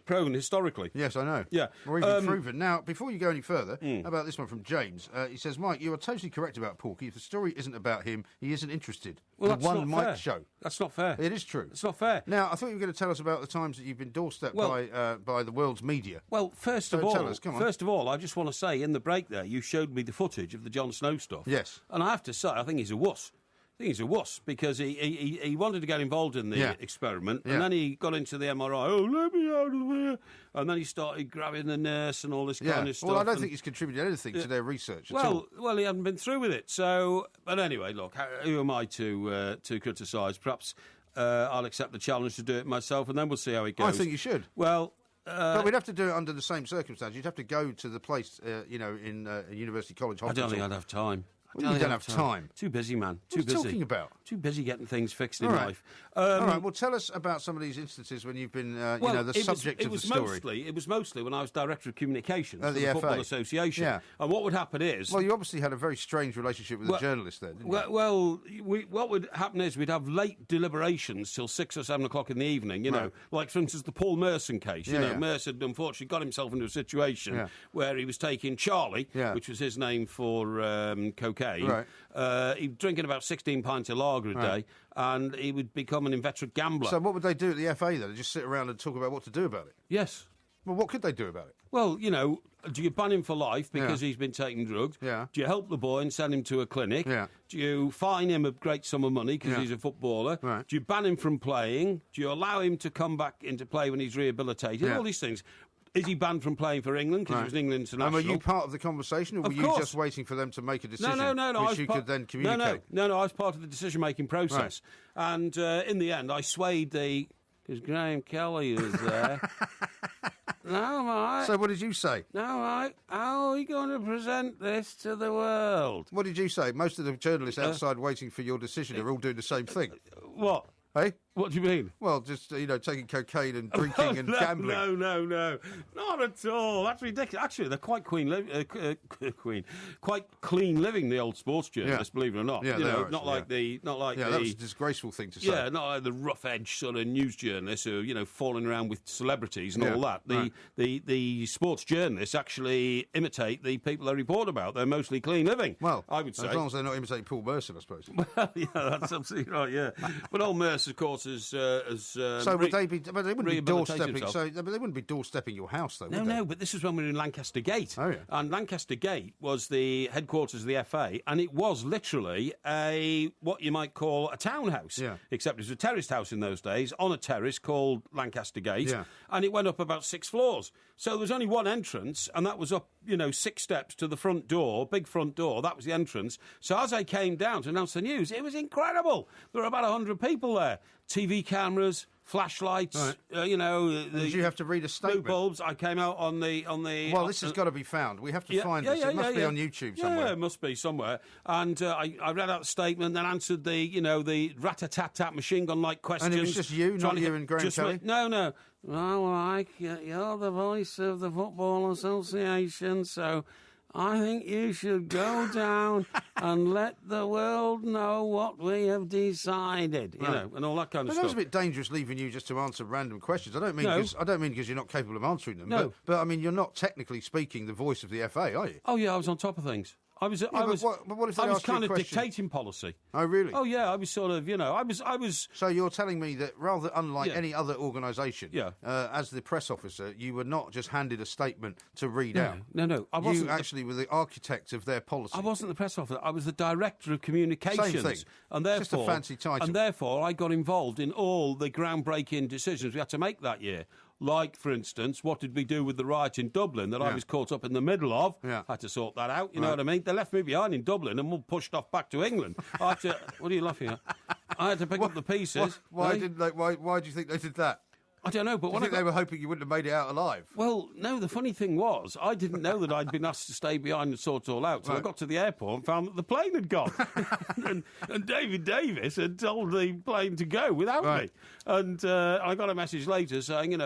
Proven historically. Yes, I know. Yeah. Or even proven. Now, before you go any further, how about this one from James? He says, Mike, you are totally correct about Porky. If the story isn't about him, he isn't interested. Well, that's one not fair. Mike show. That's not fair. It is true. It's not fair. Now, I thought you were going to tell us about the times that you've been doorstepped by the world's media. Well, first of all, I just want to say, in the break there, you showed me the footage of the Jon Snow stuff. Yes. And I have to say, I think he's a wuss. I think he's a wuss because he wanted to get involved in the experiment and then he got into the MRI, let me out of here, and then he started grabbing the nurse and all this kind of stuff. Well, I don't think he's contributed anything to their research at all. Well, he hadn't been through with it. So, but anyway, look, who am I to criticise? Perhaps I'll accept the challenge to do it myself and then we'll see how it goes. I think you should. Well... but we'd have to do it under the same circumstances. You'd have to go to the place, in University College Hospital. I don't think I'd have time. Well, you don't have time. Too busy, man. What are you talking about? Too busy getting things fixed in All right. life. All right, well, tell us about some of these instances when you've been, the subject of the story. It was mostly when I was Director of Communications at the for the FA. Football Association. Yeah. And what would happen is... Well, you obviously had a very strange relationship with a journalist there, didn't you? What would happen is we'd have late deliberations till 6 or 7 o'clock in the evening, you know, like, for instance, the Paul Merson case. Merson had unfortunately got himself into a situation where he was taking Charlie, which was his name for cocaine. Right. He was drinking about 16 pints of lager a day, and he would become an inveterate gambler. So what would they do at the FA then? They'd just sit around and talk about what to do about it? Yes. Well, what could they do about it? Well, you know, do you ban him for life because he's been taking drugs? Yeah. Do you help the boy and send him to a clinic? Yeah. Do you fine him a great sum of money because he's a footballer? Right. Do you ban him from playing? Do you allow him to come back into play when he's rehabilitated? Yeah. All these things. Is he banned from playing for England because he was an England international? And were you part of the conversation, or were you just waiting for them to make a decision which you could then communicate? No, I was part of the decision-making process. Right. And in the end, I swayed because Graham Kelly was there. No, mate. So what did you say? No, mate. How are we going to present this to the world? What did you say? Most of the journalists outside waiting for your decision are all doing the same thing. What? Hey? What do you mean? Well, just, taking cocaine and drinking and gambling. No. Not at all. That's ridiculous. Actually, they're quite quite clean living, the old sports journalists, believe it or not. Yeah, not like the that was a disgraceful thing to say. Yeah, not like the rough edge sort of news journalists who, falling around with celebrities and all that. The sports journalists actually imitate the people they report about. They're mostly clean living. Well, I would say. As long as they're not imitating Paul Merson, I suppose. Well, yeah, that's absolutely right, yeah. But old Mercer, of course, so would they be? But they wouldn't be doorstepping. But they wouldn't be doorstepping your house, though. No. But this was when we were in Lancaster Gate. Oh yeah. And Lancaster Gate was the headquarters of the FA, and it was literally what you might call a townhouse. Yeah. Except it was a terraced house in those days on a terrace called Lancaster Gate. Yeah. And it went up about 6 floors. So there was only one entrance, and that was up, 6 steps to the front door, big front door. That was the entrance. So as I came down to announce the news, it was incredible. There were about 100 people there. TV cameras, flashlights, did you have to read a statement? Bulbs. I came out on the. Well, this has got to be found. We have to find this. It must be on YouTube somewhere. Yeah, it must be somewhere. And I read out the statement, then answered the rat-a-tat-tat machine-gun-like questions. And it was just you, not you and Graham Kelly? No. Well, Mike, you're the voice of the Football Association, so I think you should go down and let the world know what we have decided, and all that kind of stuff. That was a bit dangerous leaving you just to answer random questions. I don't mean because you're not capable of answering them. No. But I mean you're not technically speaking the voice of the FA, are you? Oh yeah, I was on top of things. I was kind of dictating policy. Oh, really? Oh, yeah, I was sort of, I was... So you're telling me that rather unlike any other organisation, as the press officer, you were not just handed a statement to read out. No, I wasn't. You actually were the architect of their policy. I wasn't the press officer. I was the director of communications. Same thing. And therefore, just a fancy title. And therefore, I got involved in all the groundbreaking decisions we had to make that year. Like, for instance, what did we do with the riot in Dublin that I was caught up in the middle of? Yeah. Had to sort that out, you know what I mean? They left me behind in Dublin and pushed off back to England. What are you laughing at? I had to pick up the pieces. Why do you think they did that? I don't know, but I think they were hoping you wouldn't have made it out alive. Well, no, the funny thing was, I didn't know that I'd been asked to stay behind and sort it all out. So I got to the airport and found that the plane had gone. and David Davis had told the plane to go without me. And I got a message later saying,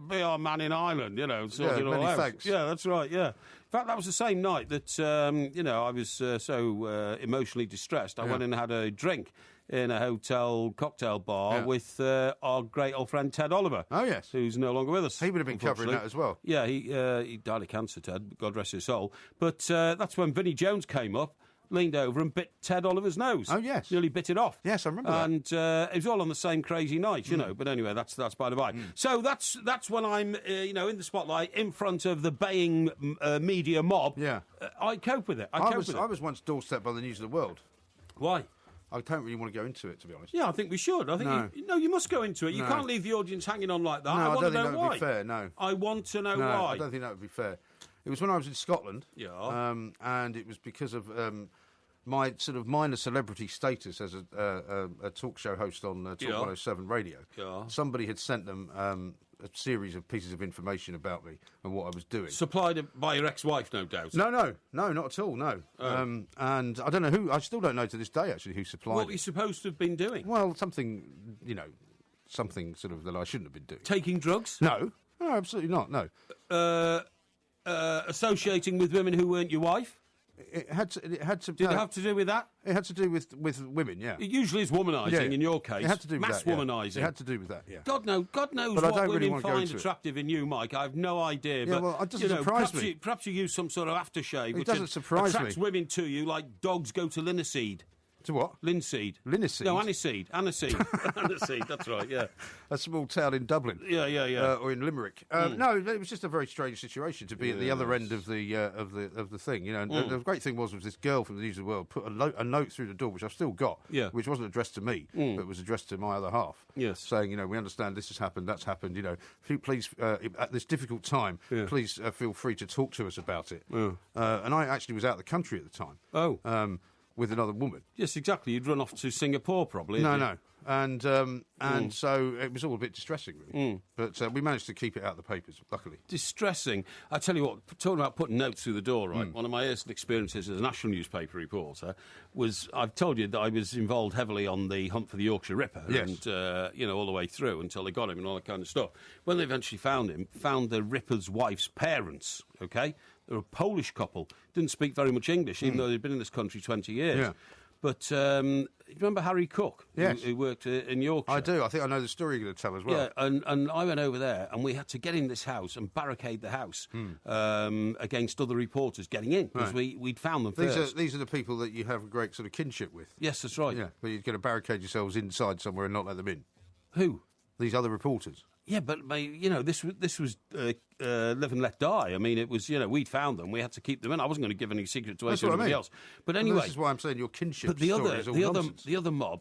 be our man in Ireland, sort it all out. Thanks. Yeah, that's right, yeah. In fact, that was the same night that, I was so emotionally distressed. I went and had a drink in a hotel cocktail bar with our great old friend Ted Oliver. Oh, yes. Who's no longer with us. He would have been covering that as well. Yeah, he died of cancer, Ted, God rest his soul. But that's when Vinnie Jones came up, leaned over and bit Ted Oliver's nose. Oh, yes. Nearly bit it off. Yes, I remember that. And it was all on the same crazy night, But anyway, that's by the by. So that's when I'm, in the spotlight, in front of the baying media mob. Yeah. I cope with it. I was once doorstepped by the News of the World. Why? I don't really want to go into it, to be honest. Yeah, I think we should. I think you must go into it. You can't leave the audience hanging on like that. No, I don't want to think know that why. would be fair, no. I want to know why. I don't think that would be fair. It was when I was in Scotland. Yeah. And it was because of my sort of minor celebrity status as a talk show host on Talk 107 radio. Yeah. Somebody had sent them a series of pieces of information about me and what I was doing. Supplied by your ex-wife, no doubt. No, not at all. No, and I don't know who. I still don't know to this day actually who supplied. What were you supposed to have been doing? Well, something something sort of that I shouldn't have been doing. Taking drugs? No, absolutely not. No. Associating with women who weren't your wife? It had to. Did it have to do with that? It had to do with women. Yeah. It usually is womanising in your case. It had to do with mass that. womanising. It had to do with that. Yeah. God knows but what I don't women really want to go find into attractive in you, Mike. I have no idea. Yeah, but well, it doesn't surprise me. Perhaps you use some sort of aftershave, which doesn't surprise attracts me. women to you like dogs go to linseed. To what? Linseed. Linseed? No, aniseed. Aniseed. Aniseed, that's right, yeah. A small town in Dublin. Yeah. Or in Limerick. No, it was just a very strange situation to be at the other end of the thing, you know. And the great thing was this girl from the News of the World put a note through the door, which I've still got, which wasn't addressed to me, but was addressed to my other half. Yes. Saying, you know, we understand this has happened, that's happened, you know. Please, at this difficult time, please feel free to talk to us about it. And I actually was out of the country at the time. Oh. With another woman. Yes, exactly. You'd run off to Singapore, probably. No. And so it was all a bit distressing, really. But we managed to keep it out of the papers, luckily. Distressing. I tell you what, talking about putting notes through the door, right? One of my earliest experiences as a national newspaper reporter was, I've told you that I was involved heavily on the hunt for the Yorkshire Ripper. Yes. And, all the way through until they got him and all that kind of stuff. When they eventually found him, found the Ripper's wife's parents, OK? They were a Polish couple. Didn't speak very much English, even though they'd been in this country 20 years. Yeah. But you remember Harry Cook, yes. who worked in Yorkshire? I do. I think I know the story you're going to tell as well. Yeah, and I went over there, and we had to get in this house and barricade the house against other reporters getting in, because we'd found them first. These are the people that you have a great sort of kinship with. Yes, that's right. Yeah, but you're going to barricade yourselves inside somewhere and not let them in. Who? These other reporters. Yeah, but this was live and let die. I mean, it was we'd found them. We had to keep them in. I wasn't going to give any secrets away to anybody else. But anyway, this is why I'm saying your kinship. But the other mob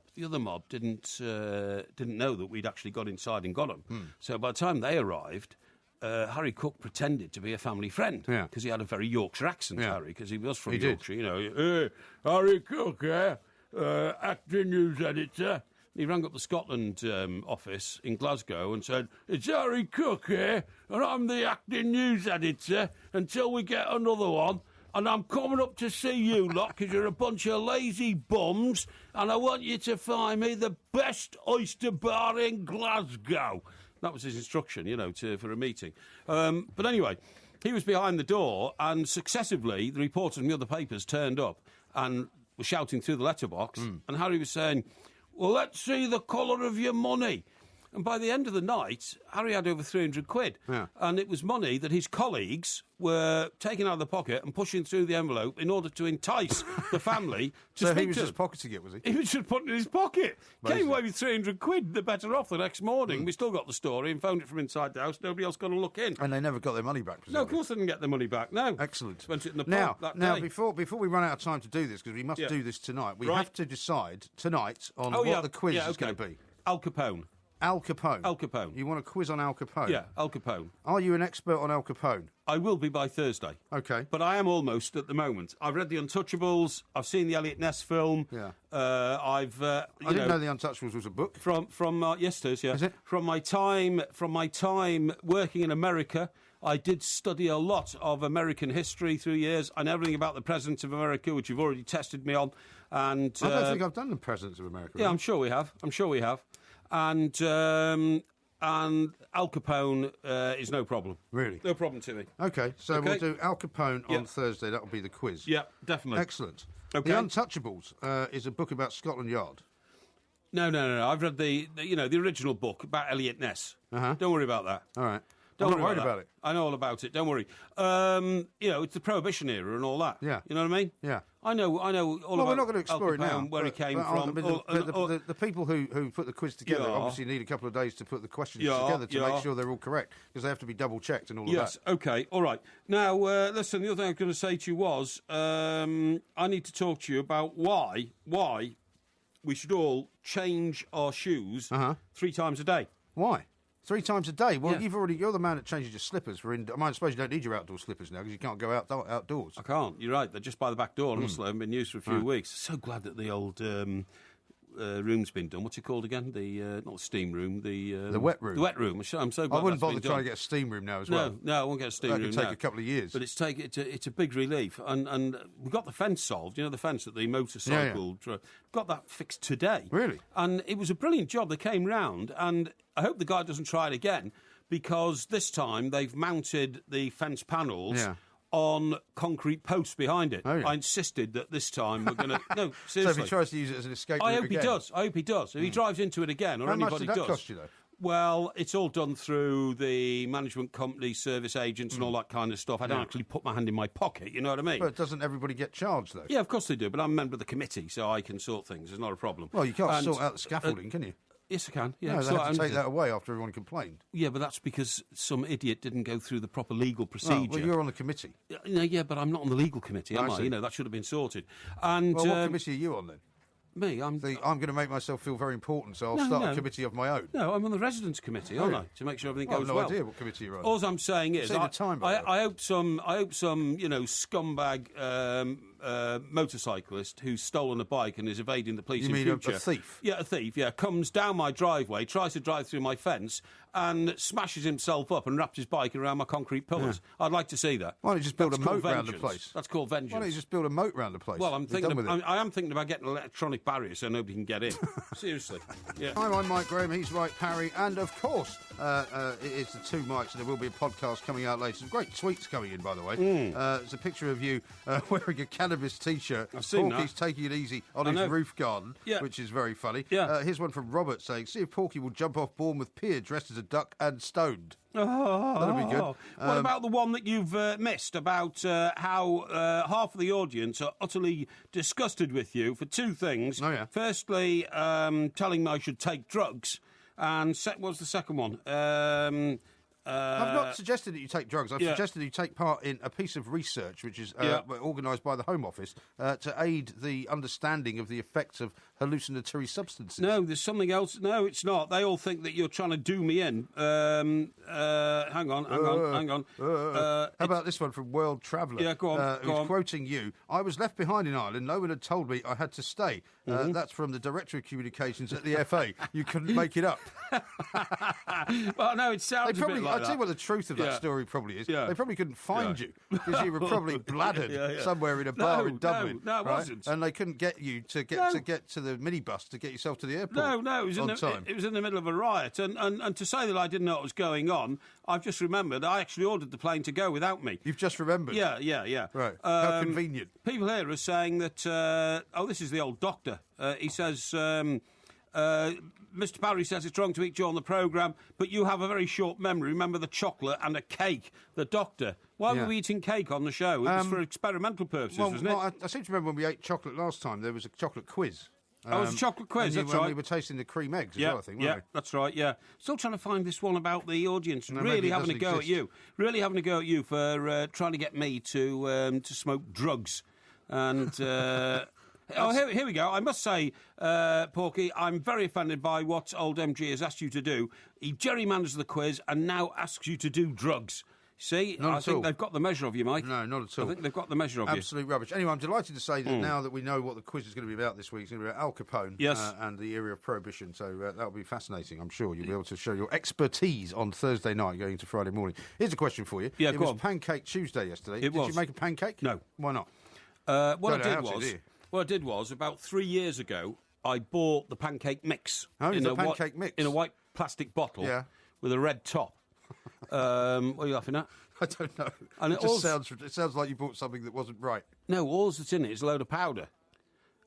didn't know that we'd actually got inside and got them. So by the time they arrived, Harry Cook pretended to be a family friend because he had a very Yorkshire accent. Harry, because he was from Yorkshire. Hey, Harry Cook, acting news editor. He rang up the Scotland office in Glasgow and said, "It's Harry Cook here, and I'm the acting news editor until we get another one. And I'm coming up to see you lot because you're a bunch of lazy bums, and I want you to find me the best oyster bar in Glasgow." That was his instruction, for a meeting. But anyway, he was behind the door, and successively the reporters from the other papers turned up and were shouting through the letterbox, and Harry was saying, "Well, let's see the colour of your money." And by the end of the night, Harry had over 300 quid. Yeah. And it was money that his colleagues were taking out of the pocket and pushing through the envelope in order to entice the family to so speak he was to just pocketing it, was he? He was just putting it in his pocket. Amazing. Came away with 300 quid. They're better off the next morning. We still got the story and phoned it from inside the house. Nobody else got a look in. And they never got their money back, presumably. No, of course they didn't get their money back. No. Excellent. Spent it in the now, pub that now day. before we run out of time to do this, because we must do this tonight, we have to decide tonight on what the quiz is going to be. Al Capone. Al Capone. Al Capone. You want a quiz on Al Capone? Yeah, Al Capone. Are you an expert on Al Capone? I will be by Thursday. Okay. But I am almost at the moment. I've read The Untouchables. I've seen the Elliot Ness film. Yeah. I didn't know The Untouchables was a book. Yes, it is, yeah. Is it? From my time working in America, I did study a lot of American history through years. I know everything about the presidents of America, which you've already tested me on. And I don't think I've done the presidents of America. Yeah, I'm sure we have. And Al Capone is no problem. Really? No problem to me. Okay, so we'll do Al Capone on Thursday. That'll be the quiz. Yeah, definitely. Excellent. Okay. The Untouchables is a book about Scotland Yard. No. I've read the original book about Elliot Ness. Don't worry about that. All right. Don't I'm not worried about it. I know all about it. Don't worry. It's the Prohibition era and all that. Yeah. You know what I mean? Yeah. I know all about. Well, we're not going to explore it now. Where he came from. The people who put the quiz together obviously need a couple of days to put the questions together to make sure they're all correct, because they have to be double checked and all of that. Yes. Okay. All right. Now, listen. The other thing I was going to say to you was, I need to talk to you about why we should all change our shoes 3 times a day. Why? 3 times a day? Well, you're the man that changes your slippers for I suppose you don't need your outdoor slippers now because you can't go outdoors. I can't. You're right. They're just by the back door. I must have been used for a few weeks. So glad that the old room's been done. What's it called again? Not the steam room, the wet room. The wet room. I'm so glad I wouldn't that's bother been trying done. to get a steam room now as well. No, I won't get a steam room now. That could take a couple of years. But it's a big relief. And we got the fence solved, the fence that the motorcycle... got that fixed today. Really? And it was a brilliant job. They came round, and I hope the guy doesn't try it again, because this time they've mounted the fence panels... Yeah. on concrete posts behind it. Oh, yeah. I insisted that this time we're going to... No, seriously. So if he tries to use it as an escape route I hope again... I hope he does. If he drives into it again, or How anybody much did that does... cost you, though? Well, it's all done through the management company, service agents and all that kind of stuff. I don't actually put my hand in my pocket, you know what I mean? But doesn't everybody get charged, though? Yeah, of course they do, but I'm a member of the committee, so I can sort things. It's not a problem. Well, you can't sort out the scaffolding, can you? Yes, I can. Yeah, No, they have to take that away after everyone complained. Yeah, but that's because some idiot didn't go through the proper legal procedure. Well, you're on the committee. Yeah, but I'm not on the legal committee, am I? That should have been sorted. And well, what committee are you on, then? Me, I'm going to make myself feel very important, so I'll start a committee of my own. No, I'm on the residents' committee, aren't I? To make sure everything goes well. I have no idea what committee you're on. All I'm saying is, I hope some, scumbag motorcyclist who's stolen a bike and is evading the police in future. You mean a thief? Yeah, a thief. Yeah, comes down my driveway, tries to drive through my fence, and smashes himself up and wraps his bike around my concrete pillars. Yeah. I'd like to see that. Why don't you just build a moat around the place? That's called vengeance. Why don't you just build a moat around the place? Well, I am thinking about getting an electronic barrier so nobody can get in. Seriously. Yeah. Hi, I'm Mike Graham. He's Mike Parry, and of course, it is the two Mikes, and there will be a podcast coming out later. Some great tweets coming in, by the way. There's a picture of you wearing a cannabis T-shirt. I've seen Porky's taking it easy on his roof garden, which is very funny. Yeah. Here's one from Robert saying, "See if Porky will jump off Bournemouth Pier dressed as a duck and stoned." Oh, that'll be good. What about the one that you've missed about how half of the audience are utterly disgusted with you for two things? Oh, yeah. Firstly, telling me I should take drugs, and what was the second one? I've not suggested that you take drugs. I've suggested that you take part in a piece of research which is organised by the Home Office to aid the understanding of the effects of hallucinatory substances. No, there's something else. No, it's not. They all think that you're trying to do me in. Hang on. How about this one from World Traveller? Yeah, go on. Who's quoting you. "I was left behind in Ireland. No one had told me I had to stay." That's from the Director of Communications at the FA. You couldn't make it up. Well, no, it sounds a bit like that. I'll tell you what the truth of that story probably is. Yeah. They probably couldn't find you because you were probably bladdered somewhere in a bar in Dublin. No, it wasn't. And they couldn't get you to get to the minibus to get yourself to the airport. No, it was in the middle of a riot. And to say that I didn't know what was going on, I've just remembered I actually ordered the plane to go without me. You've just remembered? Yeah. Right. How convenient. People here are saying that, this is the old doctor. He says... Mr. Parry says it's wrong to eat you on the programme, but you have a very short memory. Remember the chocolate and a cake. The doctor. Why were we eating cake on the show? It was for experimental purposes, wasn't it? Well, I seem to remember when we ate chocolate last time, there was a chocolate quiz. It was a chocolate quiz, that's right. We were tasting the cream eggs as well, I think, weren't we? That's right, yeah. Still trying to find this one about the audience. Really having a go at you. Really having a go at you for trying to get me to smoke drugs. And... here we go. I must say, Porky, I'm very offended by what old MG has asked you to do. He gerrymanders the quiz and now asks you to do drugs. See, I think they've got the measure of you, Mike. No, not at all. I think they've got the measure of you. Absolute rubbish. Anyway, I'm delighted to say that now that we know what the quiz is going to be about this week, it's going to be about Al Capone and the era of Prohibition. So that'll be fascinating, I'm sure. You'll be able to show your expertise on Thursday night going into Friday morning. Here's a question for you. Yeah, it was Pancake Tuesday yesterday. Did you make a pancake? No. Why not? What I did was, about 3 years ago, I bought the pancake mix. Mix? In a white plastic bottle with a red top. What are you laughing at? I don't know. And it sounds like you bought something that wasn't right. No, all that's in it is a load of powder.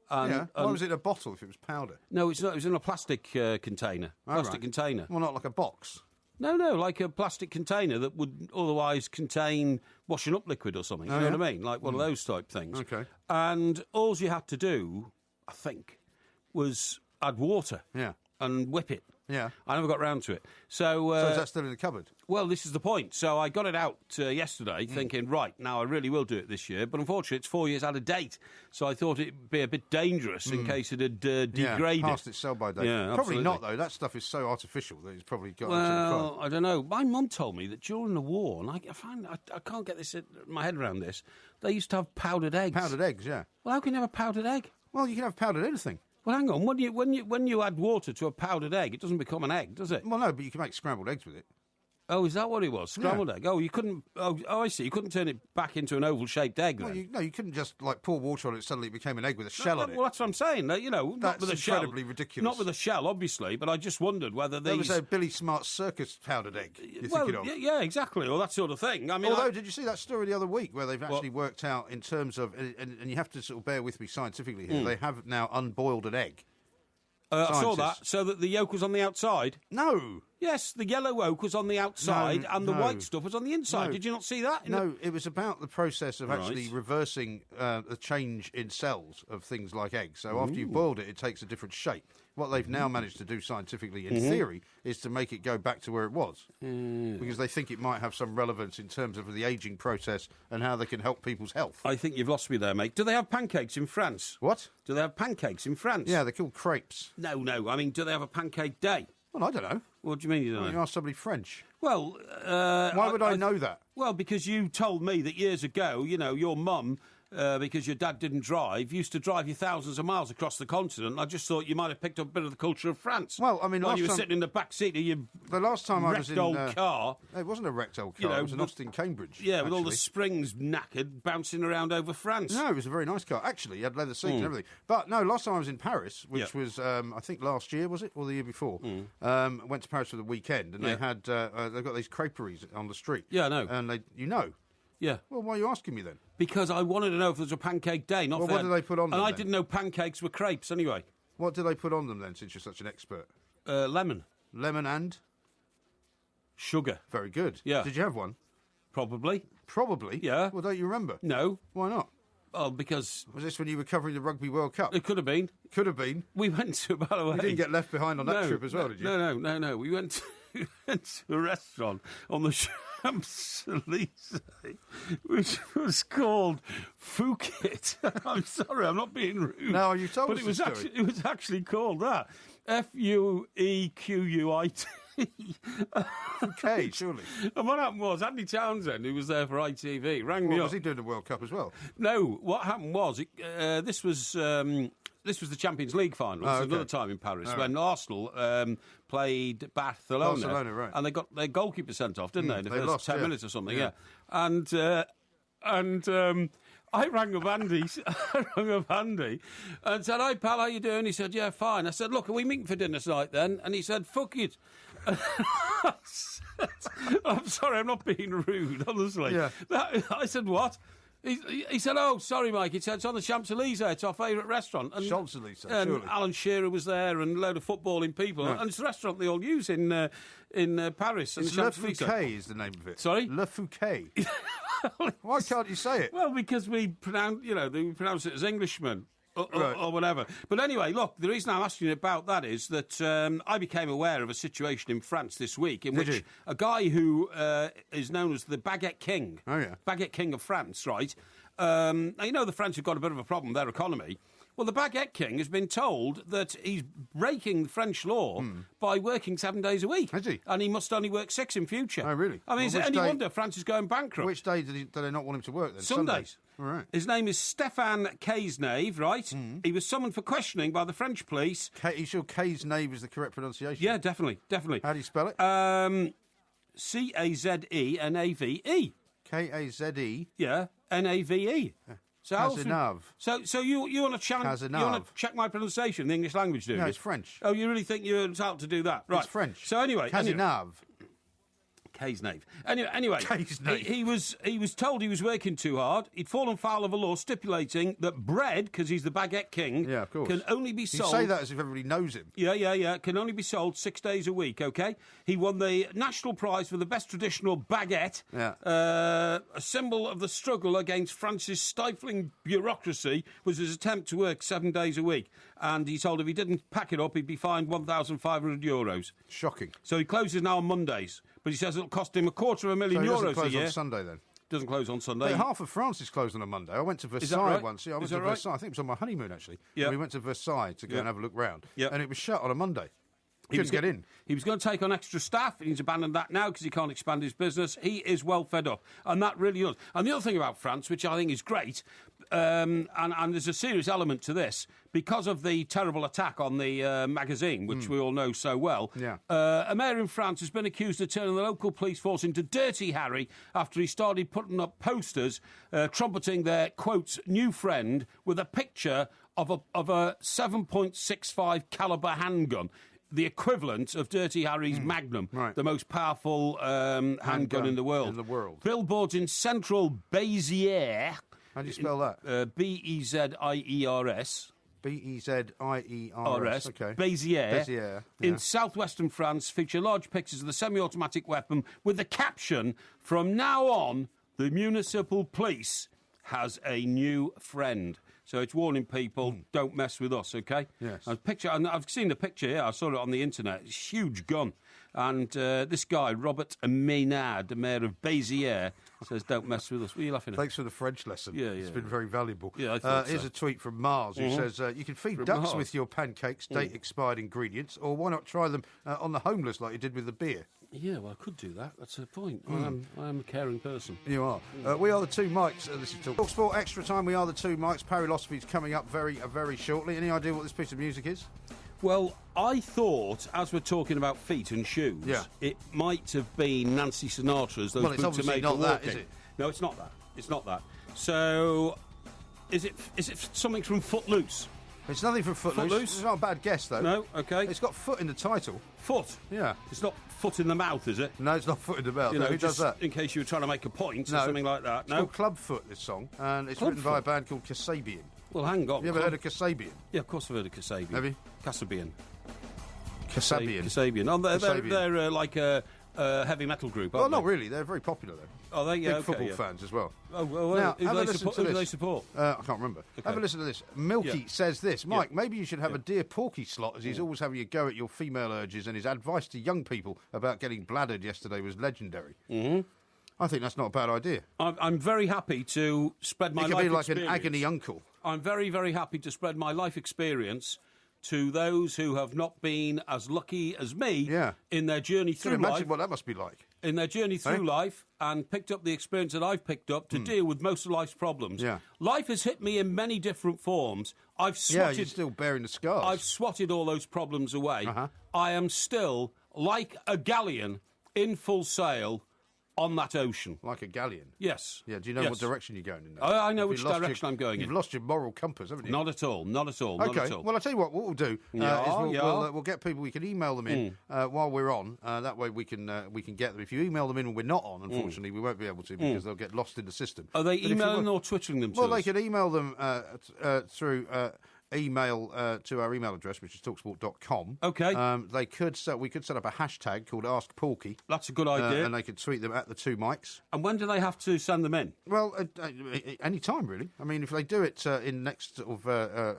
Why was it in a bottle if it was powder? No, it's not. It was in a plastic container. Container. Well, not like a box. No, like a plastic container that would otherwise contain washing up liquid or something. You know what I mean? Like one of those type things. Okay. And all you had to do, I think, was add water. Yeah. And whip it. Yeah. I never got round to it. So is that still in the cupboard? Well, this is the point. So I got it out yesterday thinking, right, now I really will do it this year. But unfortunately, it's 4 years out of date. So I thought it'd be a bit dangerous in case it had degraded. Past its sell-by date. Yeah, probably absolutely. not, though. That stuff is so artificial that it's probably got... Well, I don't know. My mum told me that during the war, and I can't get my head around this, they used to have powdered eggs. Powdered eggs, yeah. Well, how can you have a powdered egg? Well, you can have powdered anything. Well, hang on. When you add water to a powdered egg, it doesn't become an egg, does it? Well, no, but you can make scrambled eggs with it. Oh, is that what it was? Scrambled egg. Oh, you couldn't. Oh, I see. You couldn't turn it back into an oval-shaped egg. Well, then. you couldn't just like pour water on it. Suddenly, it became an egg with a shell on it. Well, that's what I'm saying. Not with a shell. That's incredibly ridiculous. Not with a shell, obviously. But I just wondered whether these. That was a Billy Smart circus powdered egg. You're thinking of? Yeah, exactly, or that sort of thing. I mean, although, did you see that story the other week where they've actually worked out in terms of, and you have to sort of bear with me scientifically here. They have now unboiled an egg. I saw that, so that the yolk was on the outside. No. Yes, the yellow yolk was on the outside and the white stuff was on the inside. No. Did you not see that? No, it was about the process of actually reversing the change in cells of things like eggs. So after you've boiled it, it takes a different shape. What they've now managed to do scientifically, in theory, is to make it go back to where it was. Because they think it might have some relevance in terms of the ageing process and how they can help people's health. I think you've lost me there, mate. Do they have pancakes in France? What? Do they have pancakes in France? Yeah, they're called crepes. No. I mean, do they have a pancake day? Well, I don't know. What do you mean you don't know? You ask somebody French. Well, why would I know that? Well, because you told me that years ago, your mum, because your dad didn't drive, used to drive you thousands of miles across the continent. I just thought you might have picked up a bit of the culture of France. Well, I mean, while you were sitting in the back seat of your the last time I was in old car. It wasn't a wrecked old car. It was an Austin Cambridge. Yeah, with all the springs knackered, bouncing around over France. No, it was a very nice car. Actually, it had leather seats and everything. But no, last time I was in Paris, which was I think last year, was it, or the year before? Went to Paris for the weekend, and they had they've got these creperies on the street. Yeah, I know. And Yeah. Well, why are you asking me then? Because I wanted to know if there was a pancake day. Not what do they put on them? And I then? didn't know pancakes were crepes anyway. What do they put on them then, since you're such an expert? Lemon. Lemon and? Sugar. Very good. Yeah. Did you have one? Probably. Probably? Yeah. Well, don't you remember? No. Why not? Oh, because... Was this when you were covering the Rugby World Cup? It could have been. Could have been. We went to, by the way... You didn't get left behind on that trip as well, did you? No. We went to a restaurant on the Champs-Élysées, which was called Phuket. I'm sorry, I'm not being rude. No, you told us the story. It was actually called that. Fuequit. Okay, surely. And what happened was, Andy Townsend, who was there for ITV, rang me up. Was he doing the World Cup as well? No, what happened was, this was the Champions League final. This was another time in Paris when Arsenal played Barcelona. Right. And they got their goalkeeper sent off, didn't they? In the first lost, 10 minutes or something, yeah. And I rang up Andy. And said, "Hi, pal, how you doing?" He said, "Yeah, fine." I said, "Look, are we meeting for dinner tonight then?" And he said, "Fuck it." I'm sorry, I'm not being rude, honestly. Yeah. I said, "What?" He said, "Oh, sorry, Mike." He said, "It's on the Champs-Élysées. It's our favourite restaurant." And Champs-Élysées, surely. Alan Shearer was there and a load of footballing people. Right. And it's a restaurant they all use in Paris. It's Le Fouquet is the name of it. Sorry? Le Fouquet. Why can't you say it? Well, because we pronounce it as Englishmen. Or whatever. But anyway, look, the reason I'm asking you about that is that I became aware of a situation in France this week in which a guy who is known as the Baguette King, Baguette King of France, right? Now, the French have got a bit of a problem with their economy. Well, the Baguette King has been told that he's breaking French law by working 7 days a week. Has he? And he must only work 6 in future. Oh, really? I mean, is it any wonder France is going bankrupt? Which day do they not want him to work then? Sundays. All right. His name is Stéphane Cazenave, right? He was summoned for questioning by the French police. Are you sure Cazenave is the correct pronunciation? Yeah, definitely. How do you spell it? Cazenave. Kaze. Yeah, Nave. Cazenave. So you want to challenge? You want to check my pronunciation in the English language, do you? No, it's French. Oh, you really think you're entitled to do that? Right. It's French. So anyway, Cazenave. Cazenave. Anyway, Cazenave. he was told he was working too hard. He'd fallen foul of a law stipulating that bread, because he's the Baguette King, of course, can only be sold. You say that as if everybody knows him. Yeah. Can only be sold 6 days a week, OK? He won the national prize for the best traditional baguette, a symbol of the struggle against France's stifling bureaucracy was his attempt to work 7 days a week. And he told if he didn't pack it up, he'd be fined €1,500. Shocking. So he closes now on Mondays. But he says it'll cost him €250,000 so he a year. doesn't close on Sunday then? Doesn't close on Sunday. But half of France is closed on a Monday. I went to Versailles right? once. Yeah, I went to Versailles. I think it was on my honeymoon, actually. Yeah. We went to Versailles to go and have a look round. Yeah. And it was shut on a Monday. Couldn't get in. He was going to take on extra staff, and he's abandoned that now because he can't expand his business. He is well fed up, and that really does. And the other thing about France, which I think is great, and there's a serious element to this, because of the terrible attack on the magazine, which we all know so well, a mayor in France has been accused of turning the local police force into Dirty Harry after he started putting up posters trumpeting their, quote, new friend with a picture of a 7.65 caliber handgun, the equivalent of Dirty Harry's Magnum, the most powerful handgun in the world. Billboards in central Béziers. How do you spell that? Beziers. Beziers. Okay. Béziers. In southwestern France, feature large pictures of the semi-automatic weapon with the caption, "From now on, the municipal police has a new friend." So it's warning people, don't mess with us, OK? Yes. And I've seen the picture here. I saw it on the internet. It's a huge gun. And this guy, Robert Maynard, the mayor of Béziers, says, don't mess with us. What are you laughing at? Thanks for the French lesson. Yeah. It's been very valuable. Yeah, I thought Here's a tweet from Mars who says, you can feed ducks with your pancakes, date-expired ingredients, or why not try them on the homeless like you did with the beer? Yeah, well, I could do that. That's the point. I am a caring person. You are. We are the two mics. This is Talk Sport Extra Time. We are the two mics. Parrylosophy is coming up very shortly. Any idea what this piece of music is? Well, I thought, as we're talking about feet and shoes, it might have been Nancy Sinatra's "Those Boots Are Made for Walking." That, is it? No, it's not that. It's not that. So, is it something from Footloose? It's nothing from Footloose. It's not a bad guess, though. No, OK. It's got foot in the title. Foot? Yeah. It's not foot in the mouth, is it? No, it's not foot in the mouth. Who does that? In case you were trying to make a point or something like that. It's called Clubfoot, this song, and it's written by a band called Kasabian. Well, hang on. You ever heard of Kasabian? Yeah, of course I've heard of Kasabian. Have you? Kasabian. Kasabian. Oh, they're like a heavy metal group, aren't they? Well, not really. They're very popular, though. Oh, they? Yeah, Big football fans as well. Oh, well, now, who do they support? I can't remember. Okay. Have a listen to this. Milky says this. Mike, maybe you should have a Dear Porky slot, as he's always having a go at your female urges, and his advice to young people about getting bladdered yesterday was legendary. I think that's not a bad idea. I'm very happy to spread my life experience. It could be like an agony uncle. I'm very, very happy to spread my life experience to those who have not been as lucky as me in their journey through life. Imagine what that must be like. In their journey through life, and picked up the experience that I've picked up to deal with most of life's problems. Yeah. Life has hit me in many different forms. I've swatted, you're still bearing the scars. I've swatted all those problems away. I am still, like a galleon, in full sail on that ocean. Like a galleon? Yes. Yeah, do you know what direction you're going in now? I know which direction I'm going in. You've lost your moral compass, haven't you? Not at all, not at all, okay. not at all. Well, I'll tell you what we'll do is we'll get people, we can email them in while we're on. That way we can get them. If you email them in when we're not on, unfortunately, we won't be able to because they'll get lost in the system. Are they emailing or twittering them to us? Well, they can email them through... email to our email address, which is talksport.com. Okay. We could set up a hashtag called Ask Porky. That's a good idea. And they could tweet them at the two mics. And when do they have to send them in? Well, any time, really. I mean, if they do it in the next sort of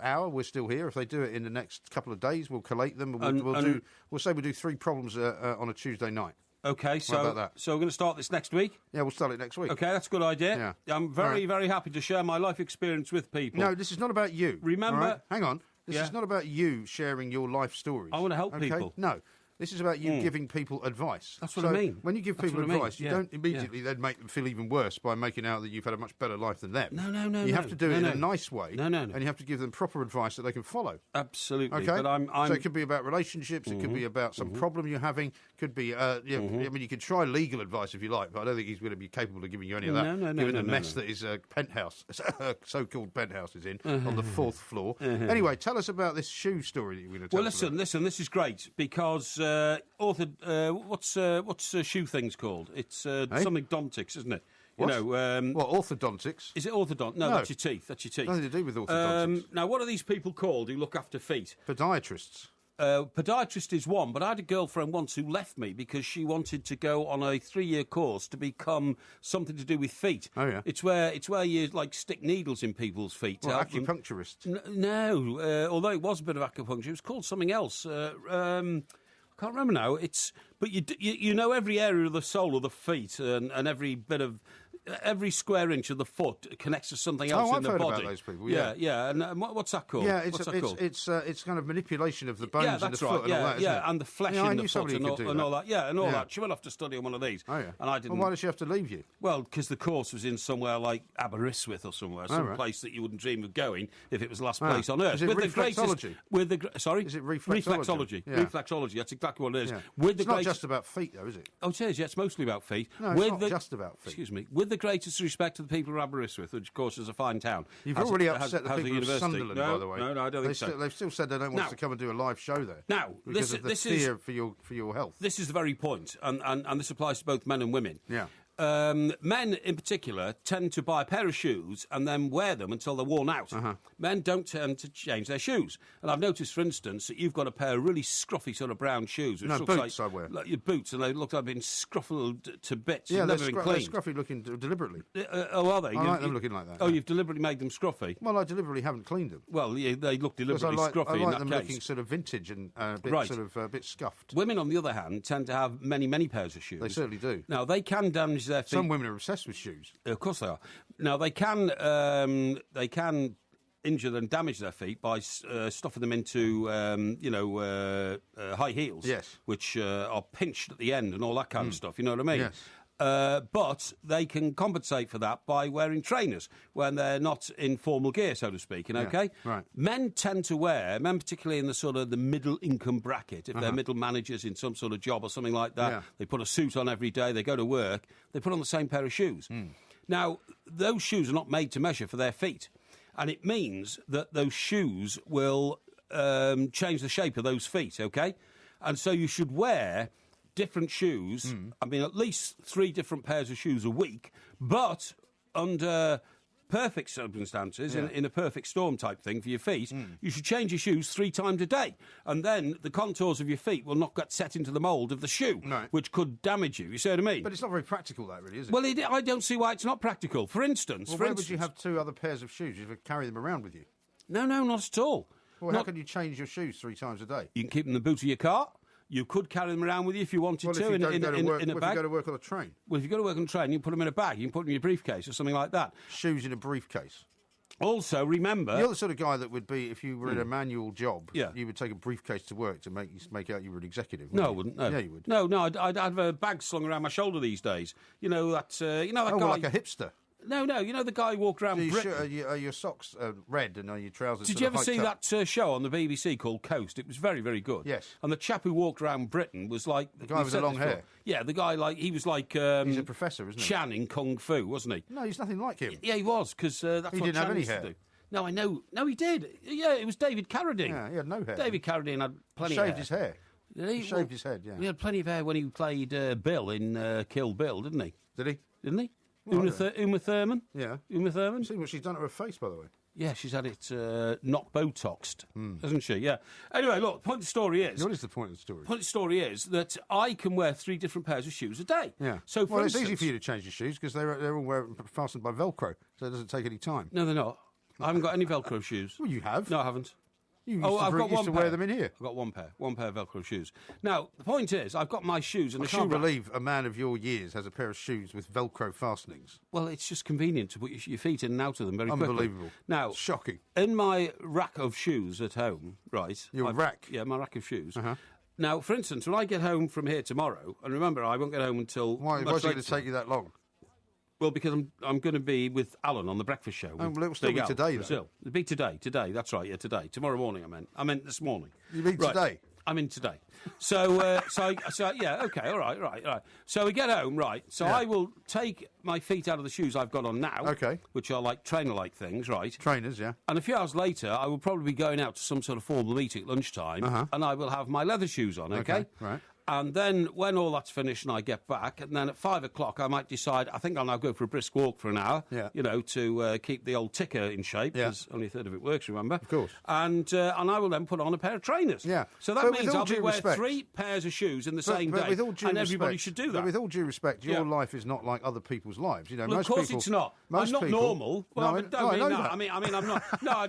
hour, we're still here. If they do it in the next couple of days, we'll collate them. We'll say we'll do 3 problems on a Tuesday night. Okay, so we're going to start this next week? Yeah, we'll start it next week. Okay, that's a good idea. Yeah. I'm very, very happy to share my life experience with people. No, this is not about you. Remember... Right? Hang on. This is not about you sharing your life stories. I want to help people. No. This is about you giving people advice. That's what I mean. When you give people advice, you don't immediately then make them feel even worse by making out that you've had a much better life than them. No. You have to do it in a nice way. No. And you have to give them proper advice that they can follow. Absolutely. Okay? But So it could be about relationships, it could be about some problem you're having, could be, I mean, you could try legal advice if you like, but I don't think he's going to be capable of giving you any of that, given the mess that his penthouse, so-called penthouse is in, on the 4th floor. Anyway, tell us about this shoe story that you're going to tell us about. Listen, this is great, because what's shoe things called? It's something Domtics, isn't it? What? You know, what, orthodontics? Is it orthodont? No, that's your teeth. That's your teeth. Nothing to do with orthodontics. Now, what are these people called who look after feet? Podiatrists. Podiatrist is one, but I had a girlfriend once who left me because she wanted to go on a 3-year course to become something to do with feet. Oh, yeah. It's where you, like, stick needles in people's feet. Well, acupuncturist. No, although it was a bit of acupuncture. It was called something else. I can't remember now. But you know every area of the sole of the feet and every bit of every square inch of the foot connects to something else in the body. I've heard about those people. Yeah. And what's that called? Yeah, it's kind of manipulation of the bones in the foot and all that. Yeah, and the flesh in the foot and all that. Yeah, and all that. She went off to study on one of these. Oh yeah. And I didn't. Well, why did she have to leave you? Well, because the course was in somewhere like Aberystwyth or somewhere, some place that you wouldn't dream of going if it was the last place on earth. Is it reflexology? Sorry? Is it reflexology? Yeah. Reflexology, that's exactly what it is. Yeah. It's not just about feet, though, is it? Oh, it is, yeah, it's mostly about feet. No, it's not just about feet. Excuse me. With the greatest respect to the people of Aberystwyth, which, of course, is a fine town. You've already upset the people of Sunderland, by the way. No, I don't think so. They've still said they don't want us to come and do a live show there. Now, because of the fear for your health. This is the very point, and this applies to both men and women. Yeah. Men, in particular, tend to buy a pair of shoes and then wear them until they're worn out. Men don't tend to change their shoes. And I've noticed, for instance, that you've got a pair of really scruffy sort of brown shoes. Which looks boots like, I wear. Like your boots, and they look like they've been scruffled to bits. Yeah, they're scruffy looking deliberately. Oh, are they? I like them looking like that. Oh, you've deliberately made them scruffy? Well, I deliberately haven't cleaned them. Well, yeah, they look deliberately scruffy I like in that them case. looking sort of vintage and a bit scuffed. Women, on the other hand, tend to have many, many pairs of shoes. They certainly do. Now, they can damage their feet. Some women are obsessed with shoes. Of course they are. Now, they can injure and damage their feet by stuffing them into, high heels, yes, which are pinched at the end and all that kind of stuff. You know what I mean? Yes. But they can compensate for that by wearing trainers when they're not in formal gear, so to speak. Okay? Right. Men tend to wear, particularly in the sort of the middle income bracket, if they're middle managers in some sort of job or something like that, they put a suit on every day, they go to work, they put on the same pair of shoes. Now, those shoes are not made to measure for their feet, and it means that those shoes will change the shape of those feet, okay? And so you should wear different shoes, at least 3 different pairs of shoes a week, but under perfect circumstances, in a perfect storm type thing for your feet, you should change your shoes 3 times a day. And then the contours of your feet will not get set into the mould of the shoe, which could damage you. You see what I mean? But it's not very practical, that really, is it? Well, I don't see why it's not practical. For instance... why would you have 2 other pairs of shoes? You would carry them around with you? No, not at all. Well, how can you change your shoes 3 times a day? You can keep them in the boot of your car. You could carry them around with you if you wanted to in a bag. If you go to work on a train? Well, if you go to work on a train, you can put them in a bag. You can put them in your briefcase or something like that. Shoes in a briefcase. Also, remember... You're the sort of guy that would be, if you were in a manual job, Yeah. you would take a briefcase to work to make out you were an executive. No, I wouldn't. No. Yeah, you would. No, I'd have a bag slung around my shoulder these days. You know that guy... Well, like a hipster. No, you know the guy who walked around Britain? Are your socks red and are your trousers Did you ever see that show on the BBC called Coast? It was very, very good. Yes. And the chap who walked around Britain was like... The guy with the long hair? Yeah, the guy, he was like... he's a professor, isn't he? Chan in Kung Fu, wasn't he? No, he's nothing like him. Yeah, he was, because that's what Chan didn't have any used hair. to do. No, I know. No, he did. Yeah, it was David Carradine. Yeah, he had no hair. David Carradine had plenty of hair. Shaved his hair. He shaved his head, yeah. He had plenty of hair when he played Bill in Kill Bill, didn't he? Did he? Didn't he? Well, Uma Thurman? Yeah. Uma Thurman? See what she's done to her face, by the way. Yeah, she's had it not Botoxed, hasn't she? Yeah. Anyway, look, point of the story is... What is the point of the story? Point of the story is that I can wear 3 different pairs of shoes a day. Yeah. So, for instance, it's easy for you to change your shoes because they're all fastened by Velcro, so it doesn't take any time. No, they're not. I haven't got any Velcro shoes. Well, you have. No, I haven't. I've got to wear them in here. I've got one pair of Velcro shoes. Now, the point is, I've got my shoes and I can't believe a man of your years has a pair of shoes with Velcro fastenings. Well, it's just convenient to put your feet in and out of them very quickly. Unbelievable. Now, it's shocking. In my rack of shoes at home, right? Your rack? Yeah, my rack of shoes. Now, for instance, when I get home from here tomorrow, and remember, I won't get home until... Why is it going to take you that long? Well, because I'm going to be with Alan on the breakfast show. Oh, well, it'll still be today, though. Still. It'll be today, that's right, yeah, today. Tomorrow morning, I meant this morning. You mean today? I'm in today. So yeah, okay, all right. So we get home, right, so I will take my feet out of the shoes I've got on now. Okay. Which are like trainer-like things, right? Trainers, yeah. And a few hours later, I will probably be going out to some sort of formal meeting at lunchtime, and I will have my leather shoes on, okay? Right. And then when all that's finished and I get back, and then at 5 o'clock I might decide, I think I'll now go for a brisk walk for an hour, to keep the old ticker in shape, because only a third of it works, remember? Of course. And I will then put on a pair of trainers. Yeah. So that means I'll be wearing 3 pairs of shoes in the same day, and everybody should do that. But with all due respect, your life is not like other people's lives. You know, well, most of course people, it's not. I'm not normal. Well, I don't mean that. I mean, I'm not. No,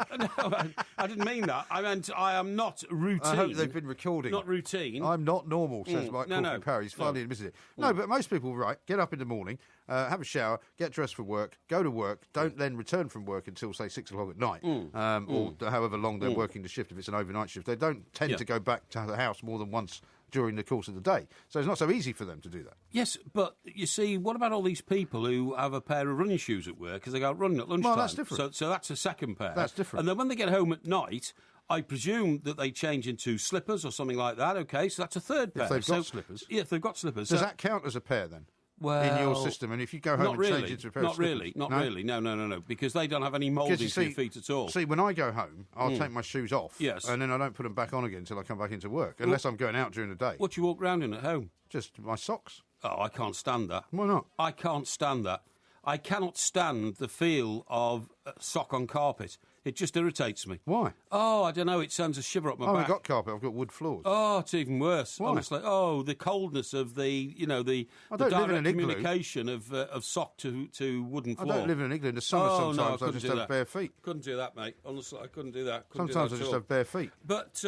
I didn't mean that. I meant I am not routine. I hope they've been recording. Not routine. I'm not normal. all, says like Porky Parry. He's finally admitted it. No, but most people, get up in the morning, have a shower, get dressed for work, go to work, don't then return from work until, say, 6 o'clock at night, or however long they're working the shift, if it's an overnight shift. They don't tend to go back to the house more than once during the course of the day. So it's not so easy for them to do that. Yes, but you see, what about all these people who have a pair of running shoes at work because they go out running at lunchtime? Well, that's different. So that's a second pair. That's different. And then when they get home at night, I presume that they change into slippers or something like that. OK, so that's a third pair. If they've got slippers. Yeah, if they've got slippers. Does that count as a pair then? Well, in your system, and if you go home and change into a pair of slippers... Not really, no, because they don't have any moulding to your feet at all. See, when I go home, I'll take my shoes off, yes, and then I don't put them back on again until I come back into work, unless I'm going out during the day. What do you walk around in at home? Just my socks. Oh, I can't stand that. Why not? I can't stand that. I cannot stand the feel of sock on carpet. It just irritates me. Why? Oh, I don't know. It sends a shiver up my back. I haven't got carpet. I've got wood floors. Oh, it's even worse. Why? Honestly. Oh, the coldness of the direct communication of sock to wooden floor. I don't live in an igloo. In the summer, sometimes I just have bare feet. Couldn't do that, mate. Honestly, I couldn't do that. Sometimes I just have bare feet. But